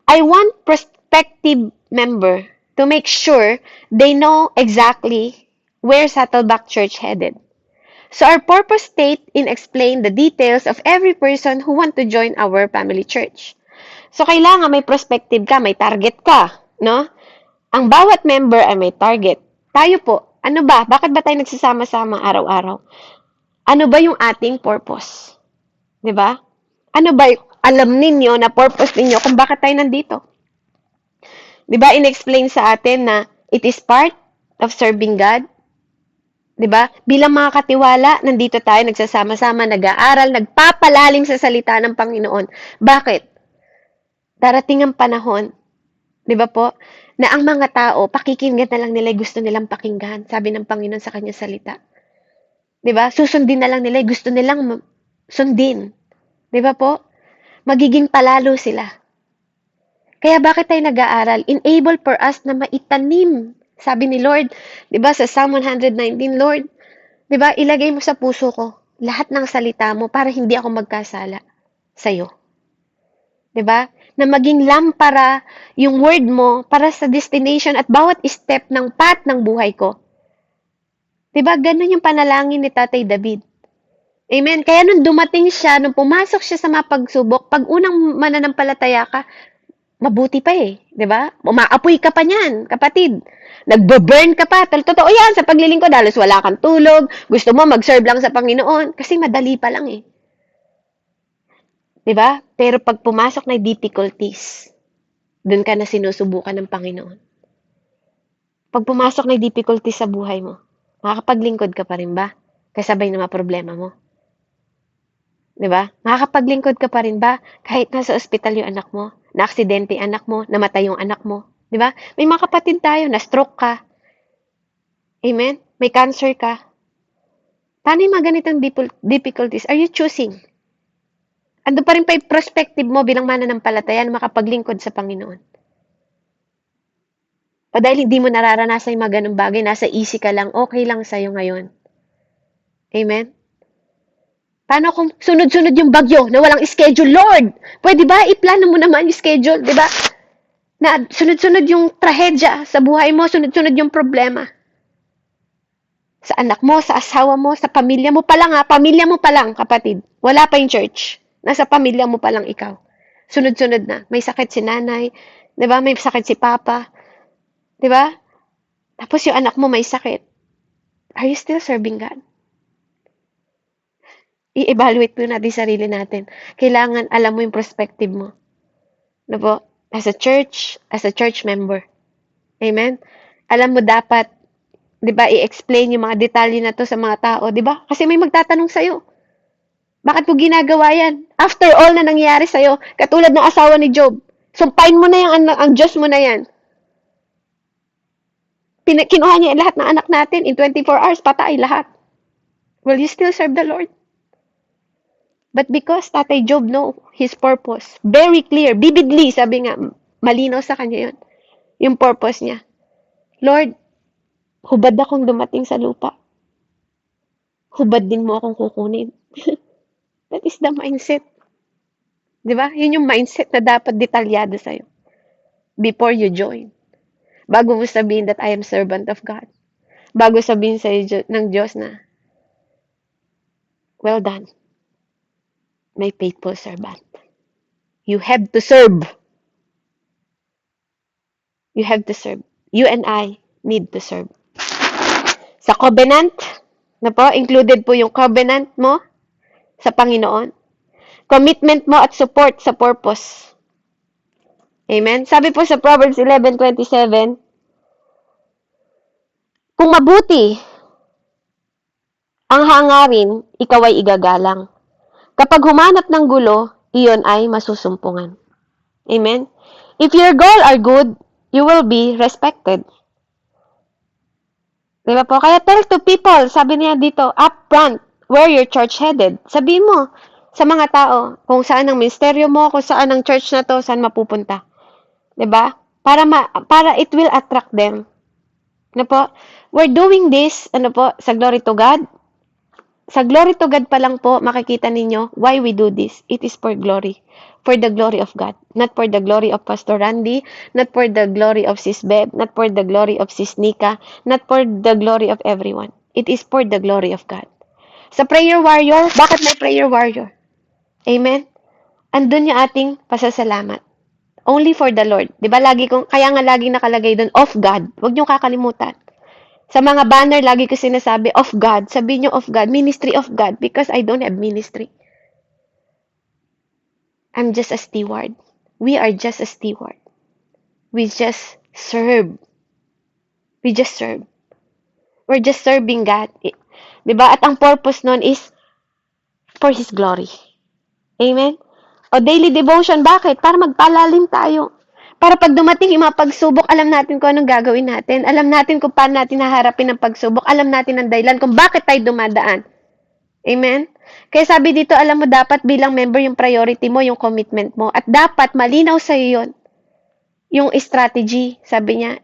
I want prospective member to make sure they know exactly where Saddleback Church headed. So our purpose state in explain the details of every person who want to join our family church. So kailangan may perspective ka, may target ka, no? Ang bawat member ay may target. Tayo po, ano ba? Bakit ba tayo nagsasama-sama araw-araw? Ano ba yung ating purpose? 'Di ba? Ano ba alam ninyo na purpose ninyo kung bakit tayo nandito? 'Di ba? In-explain sa atin na it is part of serving God. 'Di ba? Bilang mga katiwala, nandito tayo nagsasama-sama, nag-aaral, nagpapalalim sa salita ng Panginoon. Bakit? Darating ang panahon, 'di ba po, na ang mga tao, pakikinggan na lang nila gusto nilang pakinggan, sabi ng Panginoon sa kanyang salita. 'Di ba? Susundin na lang nila gusto nilang sundin. 'Di ba po? Magiging palalo sila. Kaya bakit tayo nag-aaral? Enable for us na maitanim. Sabi ni Lord, 'di ba sa Psalm 119, Lord, 'di ba, ilagay mo sa puso ko lahat ng salita mo para hindi ako magkasala sa iyo. 'Di ba? Na maging lampara yung word mo para sa destination at bawat step ng path ng buhay ko. 'Di ba? Ganun yung panalangin ni Tatay David. Amen. Kaya nung dumating siya, nung pumasok siya sa mga pagsubok, pag unang mananampalataya ka, mabuti pa eh, 'di ba? Umaapoy ka pa niyan, kapatid. Nagbo-burn ka pa. Totoo 'yan sa paglilingkod, halos wala kang tulog, gusto mo mag-serve lang sa Panginoon kasi madali pa lang eh. 'Di ba? Pero pag pumasok na difficulties, doon ka na sinusubukan ng Panginoon. Pag pumasok na difficulties sa buhay mo, makakapaglingkod ka pa rin ba? Kasabay ng mga problema mo. 'Di ba? Makakapaglingkod ka pa rin ba kahit nasa ospital yung anak mo, na aksidente yung anak mo, namatay yung anak mo, 'di ba? May mga kapatid tayo na stroke ka. Amen? May cancer ka. Paano yung mga ganitong difficulties? Are you choosing? Ando pa rin pa yung perspective mo bilang mananampalataya na makapaglingkod sa Panginoon. O dahil hindi mo nararanasan yung mga ganung bagay, nasa easy ka lang, okay lang sa'yo ngayon. Amen? Paano kung sunod-sunod yung bagyo na walang schedule, Lord? Pwede ba iplano mo naman yung schedule, di ba? Na sunod-sunod yung trahedya sa buhay mo, sunod-sunod yung problema. Sa anak mo, sa asawa mo, sa pamilya mo pa lang pamilya mo pa lang, kapatid. Wala pa yung church. Nasa pamilya mo pa lang ikaw. Sunod-sunod na. May sakit si nanay, 'di ba? May sakit si papa. 'Di ba? Tapos yung anak mo may sakit. Are you still serving God? I-evaluate po natin sarili natin. Kailangan alam mo yung perspective mo. Ano po? As a church member. Amen? Alam mo dapat, 'di ba, i-explain yung mga detalye na to sa mga tao, 'di ba? Kasi may magtatanong sa iyo. Bakit mo ginagawa yan? After all na nangyari sa'yo, katulad ng asawa ni Job. Sumpain mo na ang Diyos mo na yan. Kinuha niya lahat ng anak natin in 24 hours, patay lahat. Will you still serve the Lord? But because Tatay Job know his purpose, very clear, vividly, sabi nga, malinaw sa kanya yun, yung purpose niya. Lord, hubad akong dumating sa lupa. Hubad din mo akong kukunin. That is the mindset. Di ba? Yun yung mindset na dapat detalyado sa'yo before you join. Bago mo sabihin that I am servant of God. Bago sabihin sa'yo ng Diyos na, well done, my faithful servant. You have to serve. You have to serve. You and I need to serve. Sa covenant, na po, included po yung covenant mo sa Panginoon. Commitment mo at support sa purpose. Amen? Sabi po sa Proverbs 11:27, kung mabuti ang hangarin, ikaw ay igagalang. Kapag humanap ng gulo, iyon ay masusumpungan. Amen? If your goal are good, you will be respected. Diba po? Kaya tell to people, sabi niya dito, upfront, where your church headed. Sabihin mo sa mga tao kung saan ang ministeryo mo, kung saan ang church na to, saan mapupunta. Diba? Para it will attract them. Ano po? We're doing this, ano po, sa glory to God. Sa glory to God pa lang po, makikita ninyo why we do this. It is for glory. For the glory of God. Not for the glory of Pastor Randy, not for the glory of Sis Beb, not for the glory of Sis Nika, not for the glory of everyone. It is for the glory of God. Sa prayer warrior, bakit may prayer warrior? Amen? Andun yung ating pasasalamat. Only for the Lord. Diba kaya nga lagi nakalagay doon, of God. Huwag niyong kakalimutan. Sa mga banner, lagi ko sinasabi, of God. Sabihin niyo of God, ministry of God, because I don't have ministry. I'm just a steward. We are just a steward. We just serve. We just serve. We're just serving God. Diba? At ang purpose nun is for His glory. Amen? O daily devotion, bakit? Para magpalalim tayo. Para pag dumating yung mga pagsubok, alam natin kung anong gagawin natin. Alam natin kung paano natin haharapin ang pagsubok. Alam natin ang dahilan kung bakit tayo dumadaan. Amen? Kaya sabi dito, alam mo dapat bilang member yung priority mo, yung commitment mo. At dapat malinaw sa'yo yun. Yung strategy, sabi niya,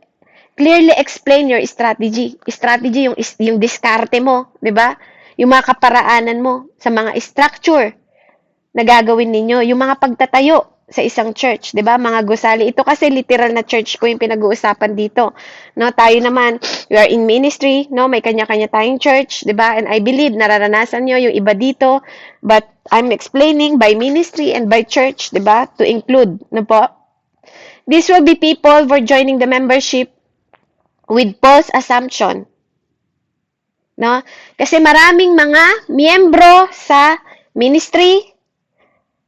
clearly explain your strategy. Strategy, yung diskarte mo, di ba? Yung mga kaparaanan mo sa mga structure na gagawin ninyo. Yung mga pagtatayo sa isang church, 'di ba? Mga gusali. Ito kasi literal na church ko yung pinag-uusapan dito. No, tayo naman, we are in ministry, no? May kanya-kanya tayong church, 'di ba? And I believe nararanasan niyo yung iba dito, but I'm explaining by ministry and by church, 'di ba? To include, no po? These will be people for joining the membership with false assumption. No? Kasi maraming mga miyembro sa ministry,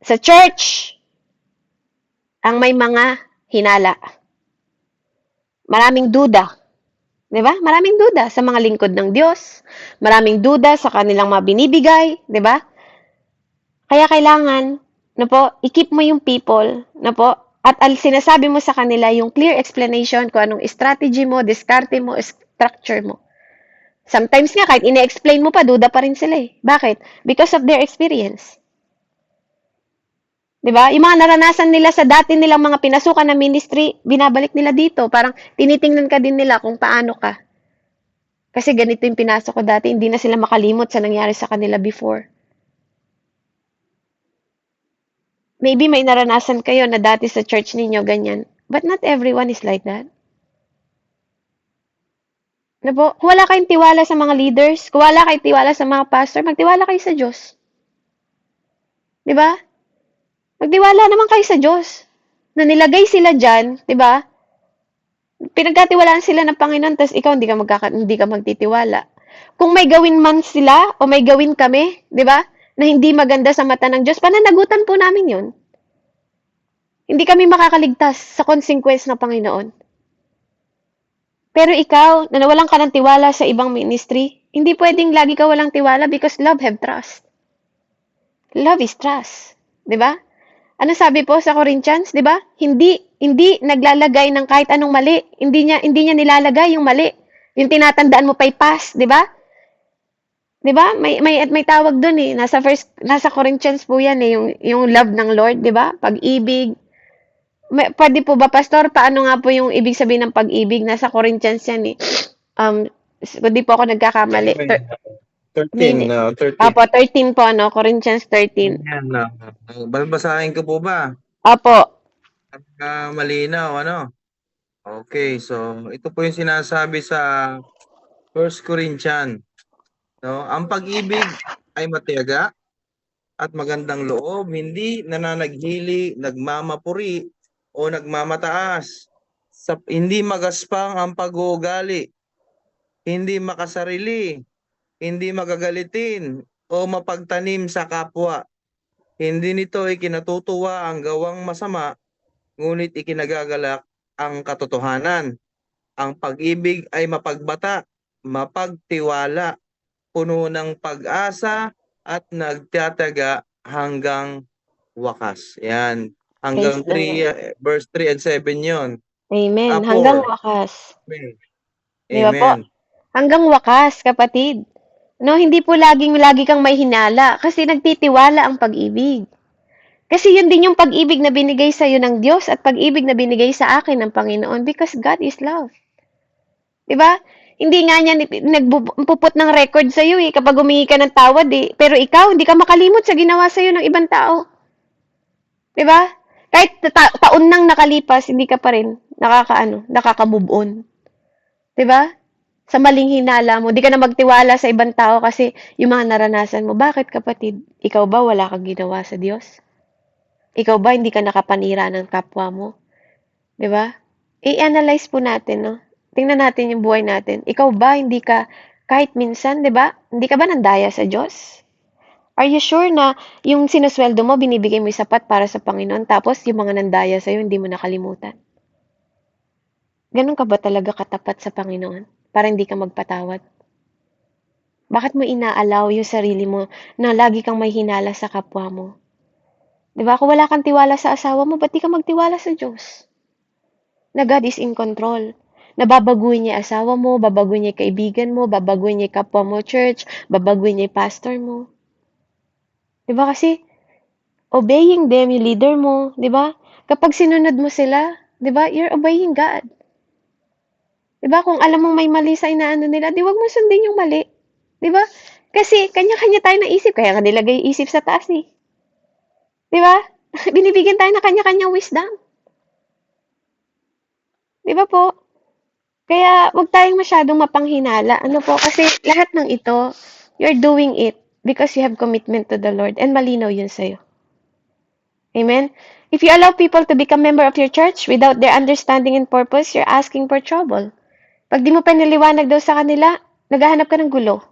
sa church, ang may mga hinala. Maraming duda. Di ba? Maraming duda sa mga lingkod ng Diyos. Maraming duda sa kanilang mga binibigay. Di ba? Kaya kailangan, na po, i-keep mo yung people, na po, at sinasabi mo sa kanila yung clear explanation kung anong strategy mo, diskarte mo, structure mo. Sometimes nga, kahit ine-explain mo pa, duda pa rin sila eh. Bakit? Because of their experience. Diba? Yung mga naranasan nila sa dati nilang mga pinasukan na ministry, binabalik nila dito. Parang tinitingnan ka din nila kung paano ka. Kasi ganito yung pinasok ko dati, hindi na sila makalimot sa nangyari sa kanila before. Maybe may naranasan kayo na dati sa church ninyo, ganyan. But not everyone is like that. Diba? Kung wala kayong tiwala sa mga leaders, kung wala kayong tiwala sa mga pastor, magtiwala kayo sa Diyos. Diba? Magtiwala naman kayo sa Diyos. Na nilagay sila dyan, di ba? Pinagkatiwalaan sila ng Panginoon, tapos ikaw hindi ka magtitiwala. Kung may gawin man sila, o may gawin kami, di ba? Na hindi maganda sa mata ng Diyos, pananagutan po namin yun. Hindi kami makakaligtas sa consequence ng Panginoon. Pero ikaw, na nawalan ka ng tiwala sa ibang ministry, hindi pwedeng lagi ka walang tiwala because love have trust. Love is trust. Di ba? Ano sabi po sa Corinthians, 'di ba? Hindi naglalagay ng kahit anong mali. Hindi niya nilalagay yung mali. Yung tinatandaan mo pa'y past, 'di ba? 'Di ba? May tawag doon eh. Nasa Corinthians po 'yan eh, yung love ng Lord, 'di ba? Pag-ibig. Pwede po ba, Pastor? Paano nga po yung ibig sabihin ng pag-ibig? Nasa Corinthians 'yan eh. Um, kung di po ako nagkakamali. May 13, Mini. 13. Opo, 13 po, no? Corinthians 13. Yan, babasahin ko po ba? Opo. Malinaw, ano? Okay, so ito po yung sinasabi sa 1 Corinthians. No? Ang pag-ibig ay matiyaga at magandang loob, hindi nananaghili, nagmamapuri, o nagmamataas. Hindi magaspang ang pag-uugali, hindi makasarili, hindi magagalitin, o mapagtanim sa kapwa. Hindi nito ikinatutuwa ang gawang masama, ngunit ikinagagalak ang katotohanan. Ang pag-ibig ay mapagbata, mapagtiwala, puno ng pag-asa, at nagtataga hanggang wakas. Yan. Praise Hanggang the Lord. verse 3 and 7 yon. Amen. Hanggang 4. wakas. Amen. Di ba po? Amen. Hanggang wakas, kapatid. No, hindi po lagi kang may hinala kasi nagtitiwala ang pag-ibig. Kasi yun din yung pag-ibig na binigay sa iyo ng Diyos at pag-ibig na binigay sa akin ng Panginoon because God is love. 'Di ba? Hindi nga niya nagpuput ng record sa iyo eh kapag humingi ka ng tawad eh. Pero ikaw hindi ka makalimot sa ginawa sa iyo ng ibang tao. 'Di ba? Kahit taon nang nakalipas, hindi ka pa rin nakaka-move on. 'Di ba? Sa maling hinala mo, di ka na magtiwala sa ibang tao kasi yung mga naranasan mo. Bakit, kapatid? Ikaw ba wala kang ginawa sa Diyos? Ikaw ba hindi ka nakapanira ng kapwa mo? 'Di ba? I-analyze po natin, no? Tingnan natin yung buhay natin. Ikaw ba hindi ka kahit minsan, 'di ba? Hindi ka ba nandaya sa Diyos? Are you sure na yung sinusweldo mo binibigay mo yung sapat para sa Panginoon tapos yung mga nandaya sa hindi mo nakalimutan? Ganun ka ba talaga katapat sa Panginoon para hindi ka magpatawad? Bakit mo inaalaw yung sarili mo na lagi kang may hinala sa kapwa mo? 'Di ba? Kung wala kang tiwala sa asawa mo, ba't di ka magtiwala sa Diyos? Na God is in control. Na babaguhin niya asawa mo, babaguhin niya kaibigan mo, babaguhin niya kapwa mo church, babaguhin niya pastor mo. 'Di ba kasi obeying them, yung leader mo, 'di ba? Kapag sinunod mo sila, 'di ba? You're obeying God. 'Di ba? Kung alam mong may mali sa inaano nila, di wag mo sundin yung mali. 'Di ba? Kasi kanya-kanya tayo ng isip, kaya nga nilagay isip sa taas eh. 'Di ba? Binibigyan tayo ng kanya-kanyang wisdom. 'Di ba po? Kaya wag tayong masyadong mapanghinala. Ano po? Kasi lahat ng ito, you're doing it because you have commitment to the Lord and malinaw yun sa'yo. Amen? If you allow people to become member of your church without their understanding and purpose, you're asking for trouble. Pag di mo pa niliwanag daw sa kanila, naghahanap ka ng gulo.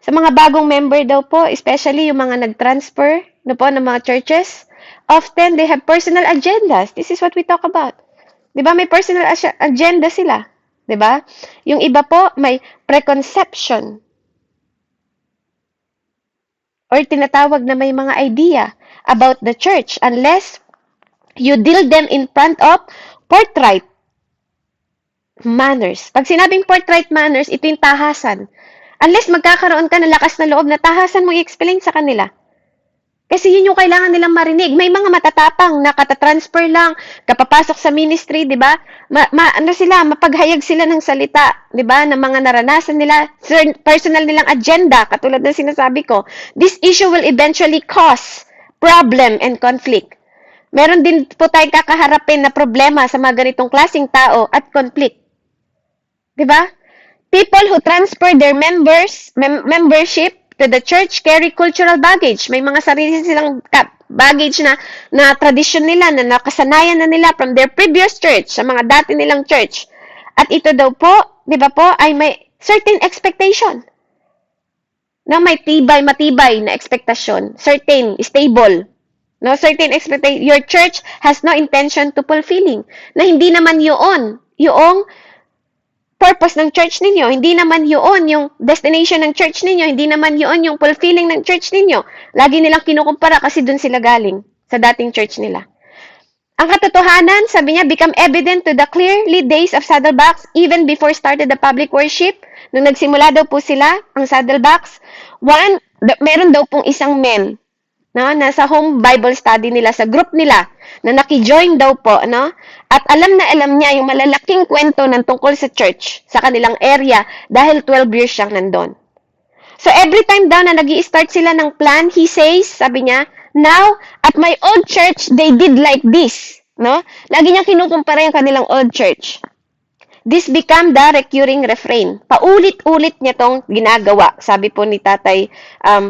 Sa mga bagong member daw po, especially yung mga nag-transfer no po, ng mga churches, often they have personal agendas. This is what we talk about. 'Di ba? May personal agenda sila. 'Di ba? Yung iba po may preconception or tinatawag na may mga idea about the church unless you deal them in front of forthright manners. Pag sinabing forthright manners, ito yung tahasan. Unless magkakaroon ka ng lakas na loob na tahasan mo i-explain sa kanila. Kasi yun yung kailangan nilang marinig. May mga matatapang na katatransfer lang, kapapasok sa ministry, di ba? Mapaghayag sila ng salita, di ba? Ng mga naranasan nila, personal nilang agenda, katulad ng sinasabi ko. This issue will eventually cause problem and conflict. Meron din po tayong kakaharapin na problema sa mga ganitong klaseng tao at conflict. Di ba? People who transfer their membership to the church carry cultural baggage. May mga sarili silang baggage na tradisyon nila, na nakasanayan na nila from their previous church, sa mga dati nilang church. At ito daw po, di ba po, ay may certain expectation. Na may matibay na expectation. Certain, stable. No, certain expectation. Your church has no intention to fulfilling. Na hindi naman yun, yung purpose ng church ninyo. Hindi naman yun yung destination ng church ninyo. Hindi naman yun yung fulfilling ng church ninyo. Lagi nilang kinukumpara kasi dun sila galing. sa dating church nila. Ang katotohanan, sabi niya, become evident to the clearly days of Saddlebacks even before started the public worship. Nung nagsimula daw po sila, ang Saddlebacks, meron daw pong isang men no, nasa home Bible study nila, sa group nila, na naki-join daw po, no? At alam na alam niya yung malalaking kwento ng tungkol sa church, sa kanilang area, dahil 12 years siyang nandun. So, every time daw na nag-i-start sila ng plan, he says, sabi niya, now, at my old church, they did like this. No? Lagi niya kinukumpara yung kanilang old church. This become the recurring refrain. Paulit-ulit niya tong ginagawa, sabi po ni Tatay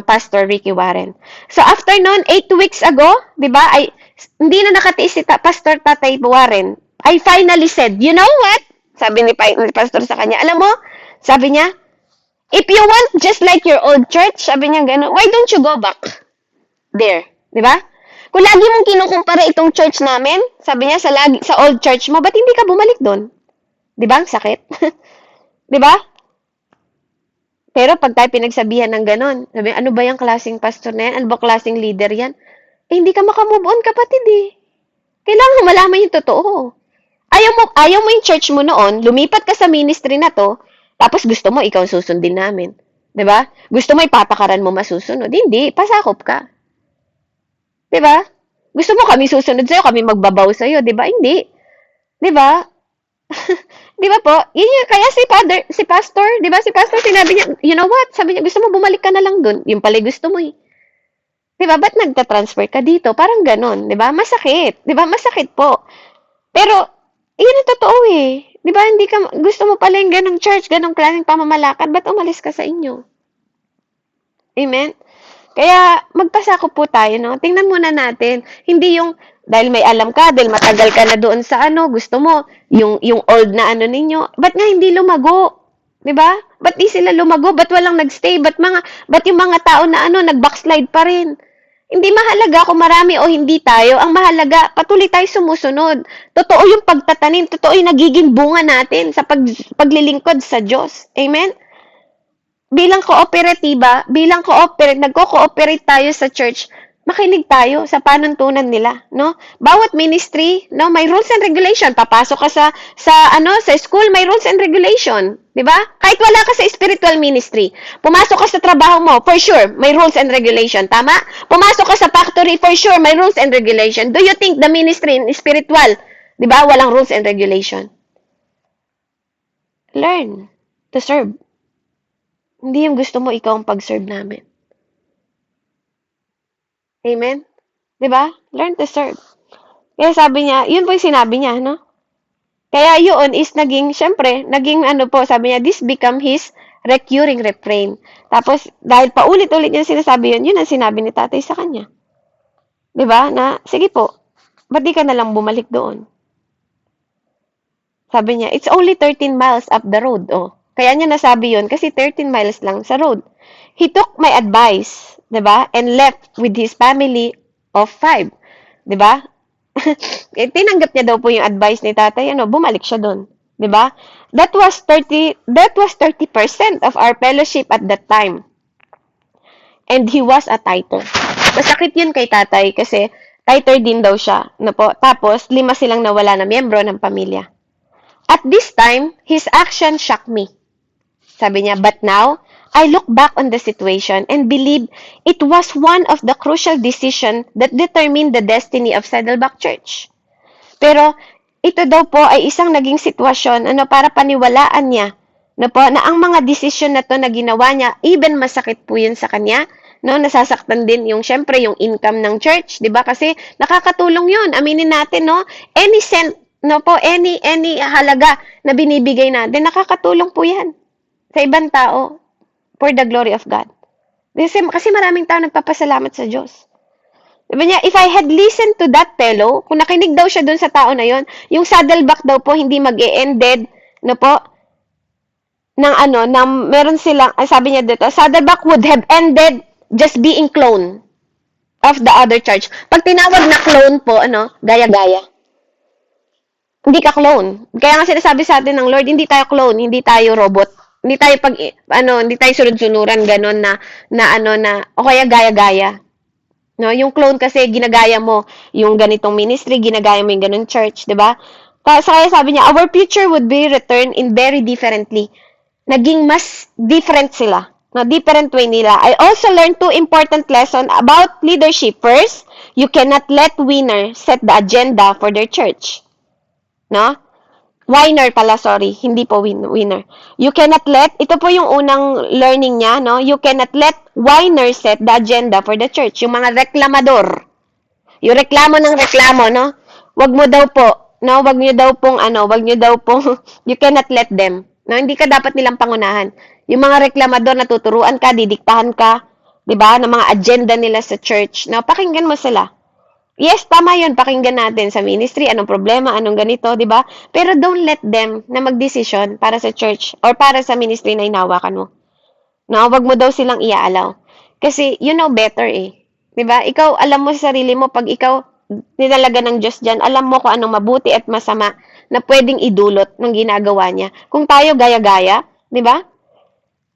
Pastor Ricky Warren. So after noon, 8 weeks ago, di ba, hindi na nakatiis si Pastor Tatay Warren. I finally said, you know what? Sabi ni Pastor sa kanya, alam mo, sabi niya, if you want just like your old church, sabi niya gano'n, why don't you go back there? Di ba? Kung lagi mong kinukumpara itong church namin, sabi niya, sa old church mo, ba't hindi ka bumalik doon? Di ba? Ang sakit. Di ba? Pero pag tayo pinagsabihan ng ganon, sabi, ano ba yung klaseng pastor na yan? Ano ba klaseng leader yan? Eh, hindi ka makamove on, kapatid eh. Kailangan malaman yung totoo. Ayaw mo yung church mo noon, lumipat ka sa ministry na to, tapos gusto mo ikaw susundin namin. Di ba? Gusto mo ipapakaran mo masusunod. Hindi, pasakop ka. Di ba? Gusto mo kami susunod sa'yo, kami magbabaw sa'yo. Di ba? Hindi. Di ba? Di ba po? Kaya si pastor, di ba? Si pastor sinabi niya, you know what? Sabi niya, gusto mo bumalik ka na lang dun. Yung pala gusto mo eh. Di ba? Ba't nagta-transfer ka dito? Parang ganon. Di ba? Masakit. Di ba? Masakit po. Pero, yun ang totoo eh. Di ba? Hindi ka, gusto mo pala yung ganong church, ganong klaseng pamamalakad. Ba't umalis ka sa inyo? Amen? Kaya, magpasakop po tayo, no? Tingnan muna natin. Hindi yung, dahil may alam ka, dahil matagal ka na doon sa gusto mo, yung old na ninyo, ba't nga hindi lumago? 'Di ba? Ba't di sila lumago? Ba't walang nagstay? Ba't yung mga tao na nag-backslide pa rin? Hindi mahalaga kung marami o hindi tayo. Ang mahalaga, patuloy tayo sumusunod. Totoo yung pagtatanim, totoo yung nagiging bunga natin sa paglilingkod sa Diyos. Amen? Nagko-cooperate tayo sa church, makinig tayo sa panuntunan nila, no? Bawat ministry, no, may rules and regulation. Papasok ka sa school, may rules and regulation, 'di ba? Kahit wala ka sa spiritual ministry, pumasok ka sa trabaho mo, for sure, may rules and regulation, tama? Pumasok ka sa factory, for sure, may rules and regulation. Do you think the ministry in spiritual, 'di ba, walang rules and regulation? Learn to serve. Hindi yung gusto mo ikaw ang pag-serve namin. Amen? 'Di ba? Learn to serve. Kaya sabi niya, yun po yung sinabi niya, no? Kaya yun is naging sabi niya, this become his recurring refrain. Tapos, dahil paulit-ulit niya sinasabi yun ang sinabi ni tatay sa kanya. 'Di ba? Na, sige po, ba't di ka na lang bumalik doon? Sabi niya, it's only 13 miles up the road. Oh. Kaya niya nasabi yun kasi 13 miles lang sa road. He took my advice, 'di ba? And left with his family of 5. 'Di ba? Tinanggap niya daw po yung advice ni tatay, bumalik siya doon, 'di ba? That was 30% of our fellowship at that time. And he was a tither. Masakit yun kay tatay kasi tither din daw siya, po. Tapos 5 silang nawala na miyembro ng pamilya. At this time, his action shocked me. Sabi niya, but now, I look back on the situation and believe it was one of the crucial decisions that determined the destiny of Saddleback Church. Pero, ito daw po ay isang naging sitwasyon para paniwalaan niya na ang mga desisyon na to na ginawa niya, even masakit po yun sa kanya, nasasaktan din syempre yung income ng church, 'di ba? Kasi nakakatulong yun. Aminin natin, any cent, any halaga na binibigay natin, nakakatulong po yan sa ibang tao for the glory of God. Kasi maraming tao nagpapasalamat sa Diyos. Sabi niya, if I had listened to that fellow, kung nakinig daw siya dun sa tao na yon, yung Saddleback daw po hindi mag-e-ended, meron silang, sabi niya dito, Saddleback would have ended just being clone of the other church. Pag tinawag na clone po, gaya-gaya. Hindi ka clone. Kaya nga sinasabi sa atin ng Lord, hindi tayo clone, hindi tayo robot. Hindi tayo hindi tayo sunod-sunuran ganon o kaya gaya-gaya. No, yung clone kasi ginagaya mo yung ganitong ministry, ginagaya mo yung ganung church, 'di ba? Kaya sabi niya, our future would be returned in very differently. Naging mas different sila. Na different way nila. I also learned two important lessons about leadership. First, you cannot let winner set the agenda for their church. No? Winner pala, sorry. Hindi po winner. You cannot let, ito po yung unang learning niya, no? You cannot let winner set the agenda for the church. Yung mga reklamador. Yung reklamo ng reklamo, no? Wag mo daw po, no? Wag niyo daw pong wag niyo daw pong you cannot let them. No, hindi ka dapat nilang pangunahan. Yung mga reklamador natuturuan ka, didiktahan ka, 'di ba? Ng mga agenda nila sa church. No, pakinggan mo sila. Yes, tama 'yun, pakinggan natin sa ministry, anong problema, anong ganito, 'di ba? Pero don't let them na magdesisyon para sa church or para sa ministry na hinahawakan mo. No, wag mo daw silang iaalaw. Kasi you know better eh. 'Di ba? Ikaw alam mo sa sarili mo pag ikaw nilalaga ng Diyos diyan, alam mo kung anong mabuti at masama na pwedeng idulot ng ginagawa niya. Kung tayo gaya-gaya, 'di ba?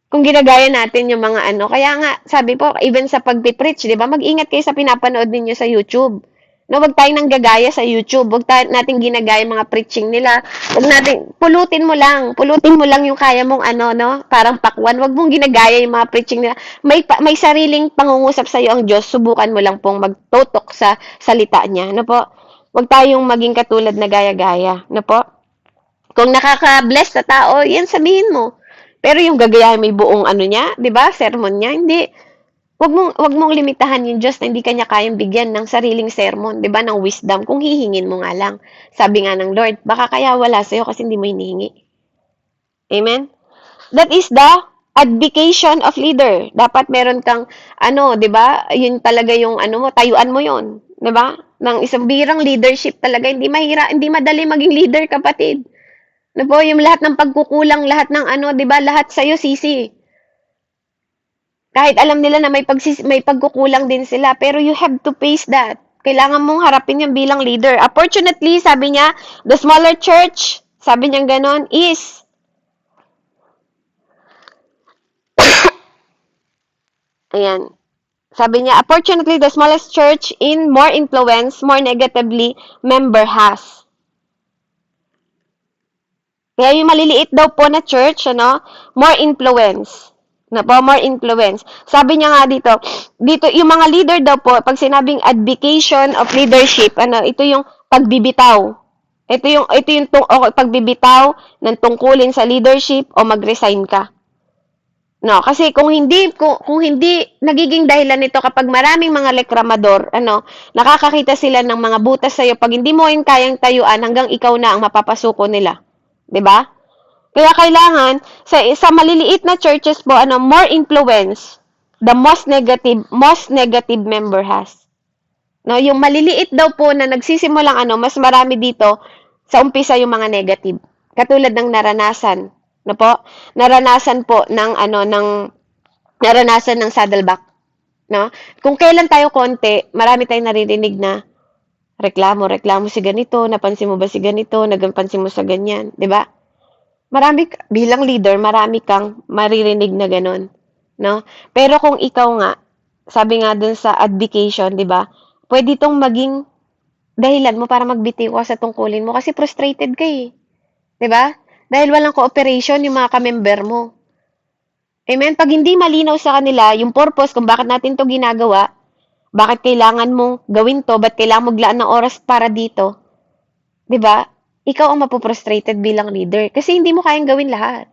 Kung ginagaya natin yung mga kaya nga sabi po even sa pagpi-preach, 'di ba? Mag-ingat kayo sa pinapanood ninyo sa YouTube. No, wag tayong nanggagaya sa YouTube. Wag nating ginagaya mga preaching nila. Wag natin pulutin mo lang. Pulutin mo lang yung kaya mong no, parang pakwan. Wag mong ginagaya yung mga preaching nila. May sariling pangungusap sa iyo ang Diyos. Subukan mo lang pong magtutok sa salita niya, no po? Wag tayong maging katulad na gaya-gaya, no po? Kung nakaka-bless sa tao, yan sabihin mo. Pero yung gagayahin mo yung buong niya, 'di ba? Sermon niya, hindi. Wag mong limitahan yung Diyos na hindi kanya kayang bigyan ng sariling sermon, 'di ba? Ng wisdom kung hihingin mo nga lang. Sabi nga ng Lord, baka kaya wala sa kasi hindi mo hinihingi. Amen. That is the abdication of leader. Dapat meron kang 'di ba? Yun talaga yung mo, tayuan mo 'yon, 'di ba? Ng isang birang leadership talaga, hindi madali maging leader, kapatid. Ano po, yung lahat ng pagkukulang, lahat ng 'di ba, lahat sa'yo sisi. Kahit alam nila na may pagkukulang din sila, pero you have to face that. Kailangan mong harapin yan bilang leader. Unfortunately, sabi niya, the smaller church, sabi niya ganon, is, ayan, sabi niya, unfortunately, the smallest church in more influence, more negatively, member has. Kaya yung maliliit daw po na church, more influence. Na po, more influence. Sabi niya nga dito yung mga leader daw po, pag sinabing abdication of leadership, ito yung pagbibitaw. Ito yung pagbibitaw ng tungkulin sa leadership o mag-resign ka. No, kasi kung hindi nagiging dahilan nito kapag maraming mga reklamador, nakakakita sila ng mga butas sa iyo pag hindi mo yung kayang tayuan hanggang ikaw na ang mapapasuko nila. 'Di ba? Kaya kailangan sa maliliit na churches po more influence the most negative member has. No, yung maliliit daw po na nagsisimulang mas marami dito sa umpisa yung mga negative. Katulad ng naranasan, no po? Naranasan po naranasan ng Saddleback, no? Kung kailan tayo konti, marami tayong naririnig na reklamo si ganito, napansin mo ba si ganito, napansin mo sa ganyan, 'di ba? Bilang leader, marami kang maririnig na ganun, no? Pero kung ikaw nga, sabi nga dun sa abdication, 'di ba? Pwede itong maging dahilan mo para magbitiw ka sa tungkulin mo kasi frustrated ka eh. 'Di ba? Dahil walang cooperation yung mga kamember mo. Amen? Pag hindi malinaw sa kanila yung purpose kung bakit natin to ginagawa, bakit kailangan mong gawin to, bakit kailangan mo maglaan ng oras para dito, 'di ba? Ikaw ang mapoprostrated bilang leader kasi hindi mo kayang gawin lahat.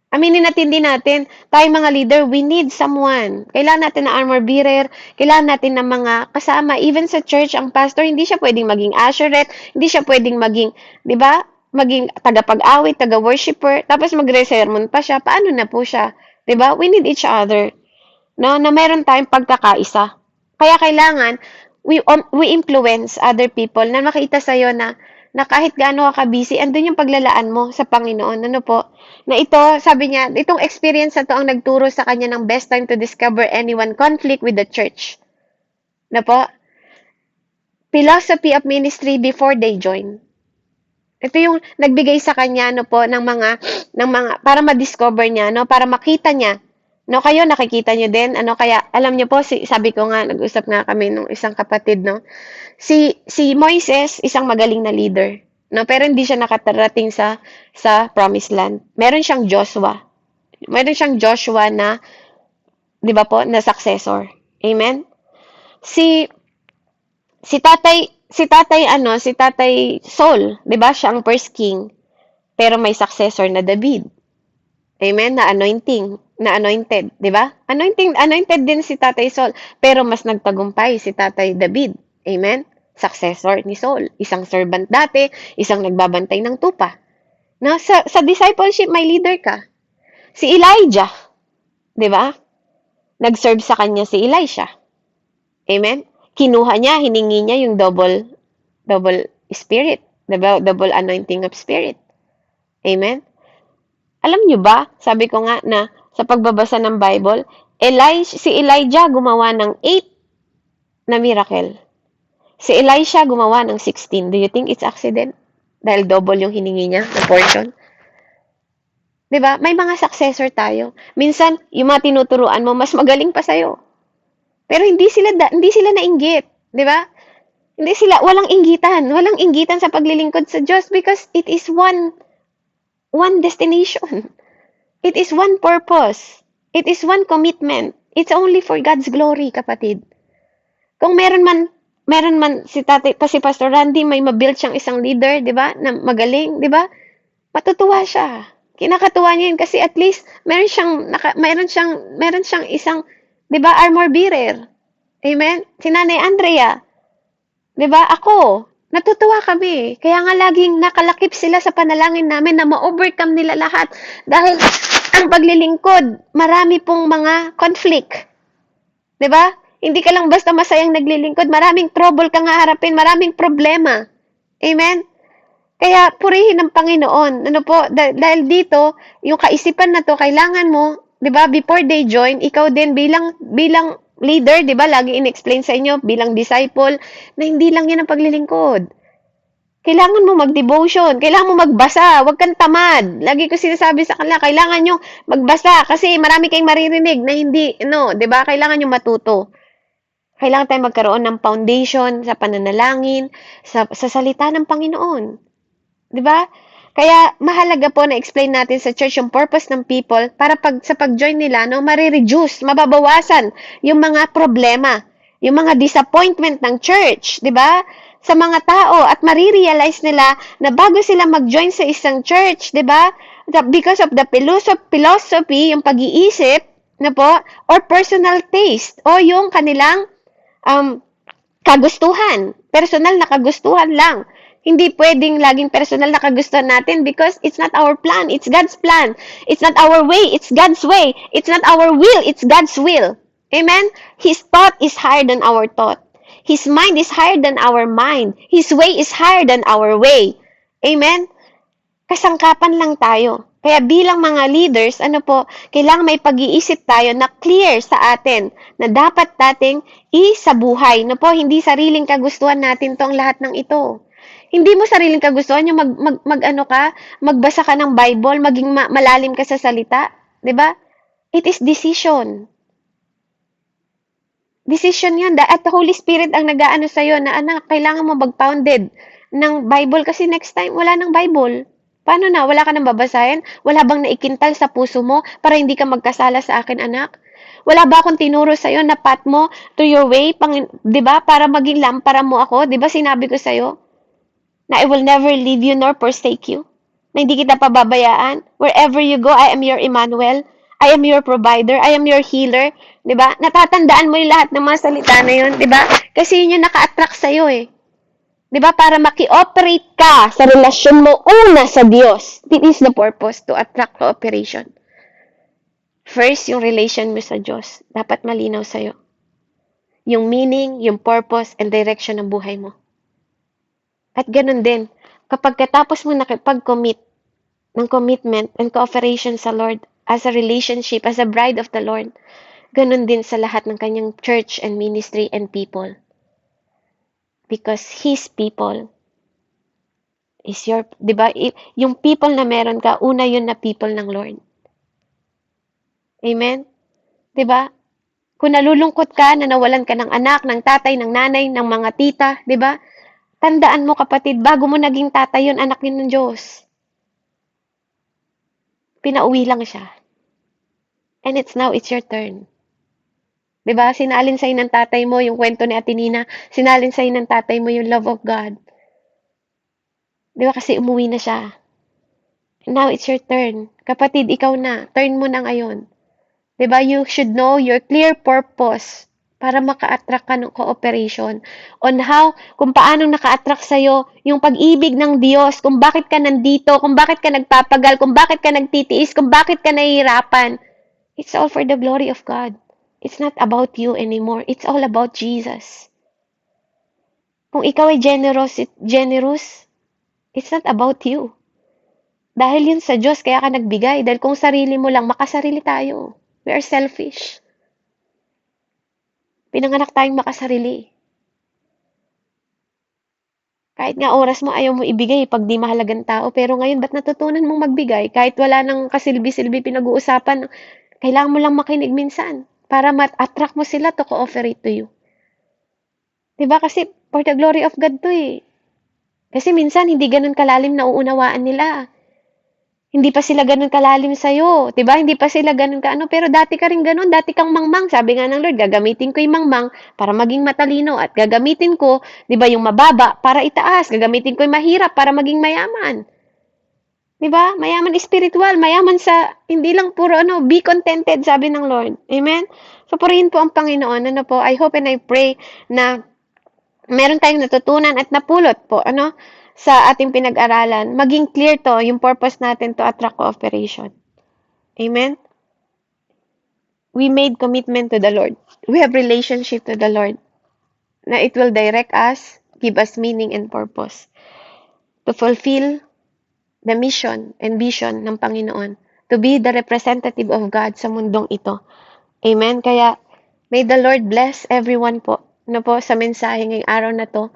Aminin natin, tayo mga leader, we need someone. Kailangan natin ng armor bearer, kailangan natin ng mga kasama. Even sa church, ang pastor, hindi siya pwedeng maging usherette, hindi siya pwedeng maging, 'di ba? Maging tagapag-awit, taga-worshipper, tapos magre-sermon pa siya. Paano na po siya? 'Di ba? We need each other. No, na meron tayong pagkakaisa. Kaya kailangan we influence other people na makita sa iyo na kahit gaano ka busy, andun yung paglalaan mo sa Panginoon. Ano po? Na ito, sabi niya, itong experience na to ang nagturo sa kanya ng best time to discover anyone conflict with the church. Na po? Philosophy of ministry before they join. Ito yung nagbigay sa kanya po ng mga para ma-discover niya, para makita niya No, kayo nakikita niyo din, kaya alam niyo po, sabi ko nga, nag-usap nga kami nung isang kapatid, no, si Moises, isang magaling na leader, no, pero hindi siya nakatarating sa promised land. Meron siyang Joshua na, 'di ba po, na successor. Amen. Si si Tatay Saul, 'di ba? Siya ang first king, pero may successor na David. Amen, na anointed, 'di ba? Anointed din si Tatay Saul, pero mas nagtagumpay si Tatay David. Amen? Successor ni Saul, isang servant dati, isang nagbabantay ng tupa. Na sa discipleship may leader ka. Si Elijah, 'di ba? Nag-serve sa kanya si Elisha. Amen? Kinuha niya, hiningi niya yung double spirit, diba? Double anointing of spirit. Amen? Alam niyo ba, sabi ko nga na sa pagbabasa ng Bible, si Elijah gumawa ng 8 na miracle. Si Elisha gumawa ng 16. Do you think it's accident? Dahil double yung hiningi niya na portion? 'Di ba? May mga successor tayo. Minsan, yung mga tinuturuan mo, mas magaling pa sa'yo. Pero hindi sila nainggit, 'di ba? Walang inggitan sa paglilingkod sa Diyos because it is one destination. It is one purpose. It is one commitment. It's only for God's glory, kapatid. Kung meron man si Pastor Randy may mabuild siyang isang leader, 'di ba? Na magaling, 'di ba? Matutuwa siya. Kinakatuwa niya yun kasi at least meron siyang isang, 'di ba, armor bearer. Amen? Si Nanay Andrea, 'di ba? Ako, natutuwa kami. Kaya nga laging nakalakip sila sa panalangin namin na ma-overcome nila lahat dahil ang paglilingkod, marami pong mga conflict. 'Di ba? Hindi ka lang basta masayang naglilingkod, maraming trouble kang haharapin, maraming problema. Amen? Kaya purihin ng Panginoon. Ano po, dahil dito, yung kaisipan na to, kailangan mo, 'di ba, before they join, ikaw din bilang leader, 'di ba, lagi in-explain sa inyo bilang disciple na hindi lang 'yan ang paglilingkod. Kailangan mo mag-devotion, kailangan mo magbasa, huwag kang tamad. Lagi ko sinasabi sa kanila, kailangan nyo magbasa kasi marami kayong maririnig na hindi, 'di ba? Kailangan nyo matuto. Kailangan tayong magkaroon ng foundation sa pananalangin, sa salita ng Panginoon. 'Di ba? Kaya mahalaga po na explain natin sa church yung purpose ng people para sa pag-join nila, no, mare-reduce, mababawasan yung mga problema, yung mga disappointment ng church, 'di ba? Sa mga tao at marirealize nila na bago sila mag-join sa isang church, 'di ba? Because of the philosophy, yung pag-iisip, na po, or personal taste, o yung kanilang kagustuhan, personal na kagustuhan lang. Hindi pwedeng laging personal na kagustuhan natin because it's not our plan, it's God's plan. It's not our way, it's God's way. It's not our will, it's God's will. Amen? His thought is higher than our thought. His mind is higher than our mind. His way is higher than our way. Amen? Kasangkapan lang tayo. Kaya bilang mga leaders, kailangan may pag-iisip tayo na clear sa atin na dapat nating isabuhay. Hindi sariling kagustuhan natin tong lahat ng ito. Hindi mo sariling kagustuhan yung magbasa ka ng Bible, maging malalim ka sa salita, 'di ba? It is decision. Decision 'yun. At the Holy Spirit ang nag-aano sa iyo na anak, kailangan mo mag-pounded ng Bible kasi next time wala nang Bible. Paano na? Wala ka nang babasahin? Wala bang naikintal sa puso mo para hindi ka magkasala sa akin, anak? Wala ba akong tinuro sa'yo na path mo to your way, 'di ba? Para maging lampara mo ako, 'di ba? Sinabi ko sa'yo na I will never leave you nor forsake you. Na hindi kita pababayaan. Wherever you go, I am your Emmanuel. I am your provider. I am your healer. 'Di ba? Natatandaan mo yung lahat ng mga salita na 'yon, 'di ba? Kasi yun yung naka-attract sa'yo eh. 'Di ba? Para maki-operate ka sa relasyon mo una sa Diyos. This is the purpose, to attract cooperation. First, yung relation mo sa Diyos. Dapat malinaw sa'yo. Yung meaning, yung purpose, and direction ng buhay mo. At ganun din, kapag katapos mo nakipag-commit ng commitment and cooperation sa Lord as a relationship, as a bride of the Lord, ganun din sa lahat ng kanyang church and ministry and people. Because His people is your, 'di ba? Yung people na meron ka, una yun na people ng Lord. Amen? 'Di ba? Kung nalulungkot ka na nawalan ka ng anak, ng tatay, ng nanay, ng mga tita, 'di ba? Tandaan mo kapatid, bago mo naging tatay yun, anak yun ng Diyos. Pinauwi lang siya. And it's your turn. 'Di ba? Sinalin sa'yo ng tatay mo yung kwento ni Ate Nina. Sinalin sa'yo ng tatay mo yung love of God. 'Di ba? Kasi umuwi na siya. Now it's your turn. Kapatid, ikaw na. Turn mo na ngayon. 'Di ba? You should know your clear purpose para maka-attract ka ng cooperation on how, kung paano naka-attract sa'yo yung pag-ibig ng Diyos, kung bakit ka nandito, kung bakit ka nagpapagal, kung bakit ka nagtitiis, kung bakit ka nahihirapan. It's all for the glory of God. It's not about you anymore. It's all about Jesus. Kung ikaw ay generous, it's not about you. Dahil yun sa Diyos, kaya ka nagbigay. Dahil kung sarili mo lang, makasarili tayo. We are selfish. Pinanganak tayong makasarili. Kahit nga oras mo ayaw mo ibigay pag di mahalagang tao. Pero ngayon, ba't natutunan mong magbigay? Kahit wala nang kasilbi-silbi pinag-uusapan, kailangan mo lang makinig minsan para ma-attract mo sila to cooperate to you. Diba? Kasi for the glory of God to eh. Kasi minsan hindi ganun kalalim na uunawaan nila. Hindi pa sila ganun kalalim sa'yo. Diba? Hindi pa sila ganun kaano. Pero dati ka rin ganun. Dati kang mangmang. Sabi nga ng Lord, gagamitin ko yung mangmang para maging matalino. At gagamitin ko, diba, yung mababa para itaas. Gagamitin ko yung mahirap para maging mayaman. Diba? Mayaman spiritual. Mayaman sa, hindi lang puro ano, be contented, sabi ng Lord. Amen? So, purihin po ang Panginoon. Ano po, I hope and I pray na meron tayong natutunan at napulot po, ano, sa ating pinag-aralan, maging clear to yung purpose natin to attract cooperation. Amen? We made commitment to the Lord. We have relationship to the Lord na it will direct us, give us meaning and purpose to fulfill the mission and vision ng Panginoon, to be the representative of God sa mundong ito. Amen? Kaya, may the Lord bless everyone po, na po sa mensahe ngayong araw na to,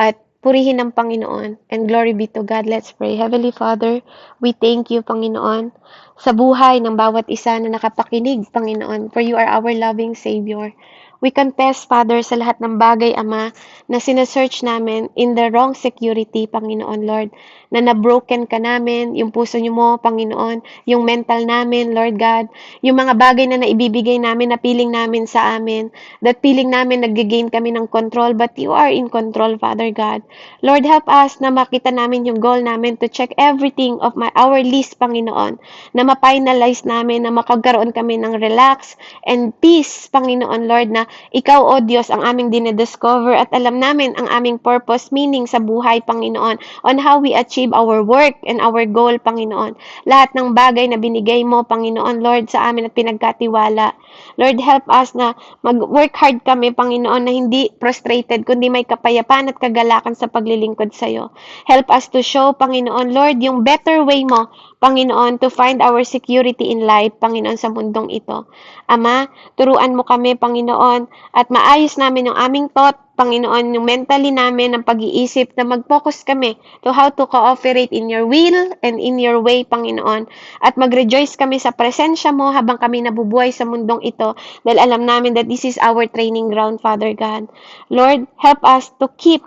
at purihin ng Panginoon, and glory be to God. Let's pray. Heavenly Father, we thank you, Panginoon, sa buhay ng bawat isa na nakapakinig, Panginoon, for you are our loving Savior. We confess, Father, sa lahat ng bagay, Ama, na sinesearch namin in the wrong security, Panginoon, Lord, na nabroken ka namin, yung puso niyo mo, Panginoon, yung mental namin, Lord God, yung mga bagay na naibibigay namin, na feeling namin sa amin, that feeling namin nag-gain kami ng control, but you are in control, Father God. Lord, help us na makita namin yung goal namin to check everything of our list, Panginoon, na ma-finalize namin, na makagkaroon kami ng relax and peace, Panginoon, Lord, na ikaw, O Diyos, ang aming dinediscover at alam namin ang aming purpose, meaning sa buhay, Panginoon, on how we achieve our work and our goal, Panginoon. Lahat ng bagay na binigay mo, Panginoon, Lord, sa amin at pinagkatiwala. Lord, help us na mag-work hard kami, Panginoon, na hindi frustrated, kundi may kapayapaan at kagalakan sa paglilingkod sa iyo. Help us to show, Panginoon, Lord, yung better way mo, Panginoon, to find our security in life, Panginoon, sa mundong ito. Ama, turuan mo kami, Panginoon, at maayos namin yung aming thought, Panginoon, yung mentally namin ng pag-iisip na mag-focus kami to how to cooperate in your will and in your way, Panginoon. At mag-rejoice kami sa presensya mo habang kami nabubuhay sa mundong ito dahil alam namin that this is our training ground, Father God. Lord, help us to keep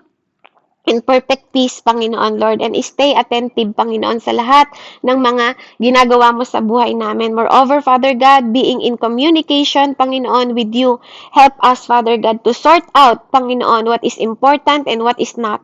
in perfect peace, Panginoon, Lord, and stay attentive, Panginoon, sa lahat ng mga ginagawa mo sa buhay namin. Moreover, Father God, being in communication, Panginoon, with you, help us, Father God, to sort out, Panginoon, what is important and what is not.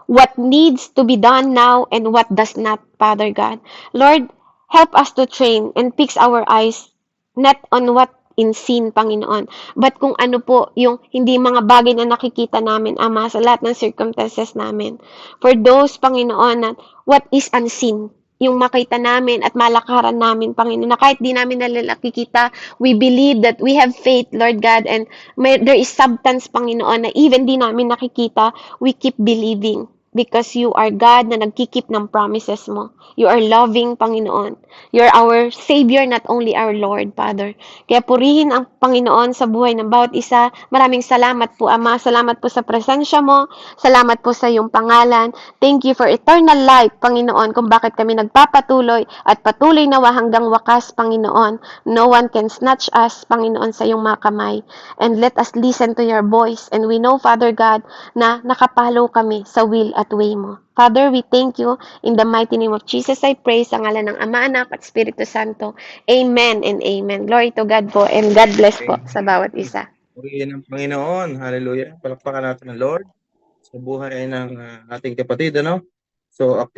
What needs to be done now and what does not, Father God. Lord, help us to train and fix our eyes not on what in sin, Panginoon, but kung ano po yung hindi mga bagay na nakikita namin, Ama, sa lahat ng circumstances namin. For those, Panginoon, na what is unseen, yung makita namin at malakaran namin, Panginoon, na kahit di namin nakikita, we believe that we have faith, Lord God, and there is substance, Panginoon, na even di namin nakikita, we keep believing. because you are God na nagkikip ng promises mo. You are loving, Panginoon. You're our Savior, not only our Lord, Father. Kaya purihin ang Panginoon sa buhay ng bawat isa. Maraming salamat po, Ama. Salamat po sa presensya mo. Salamat po sa iyong pangalan. Thank you for eternal life, Panginoon, kung bakit kami nagpapatuloy at patuloy nawa hanggang wakas, Panginoon. No one can snatch us, Panginoon, sa iyong mga kamay. And let us listen to your voice. And we know, Father God, na nakapalo kami sa will at way mo. Father, we thank you. In the mighty name of Jesus, I pray sa ngalan ng Ama, Anak, at Espiritu Santo. Amen and amen. Glory to God po and God bless po sa bawat isa. Purihin ng Panginoon. Hallelujah. Palakpakan natin ng Lord sa buhay ng ating kapatid, ano? So,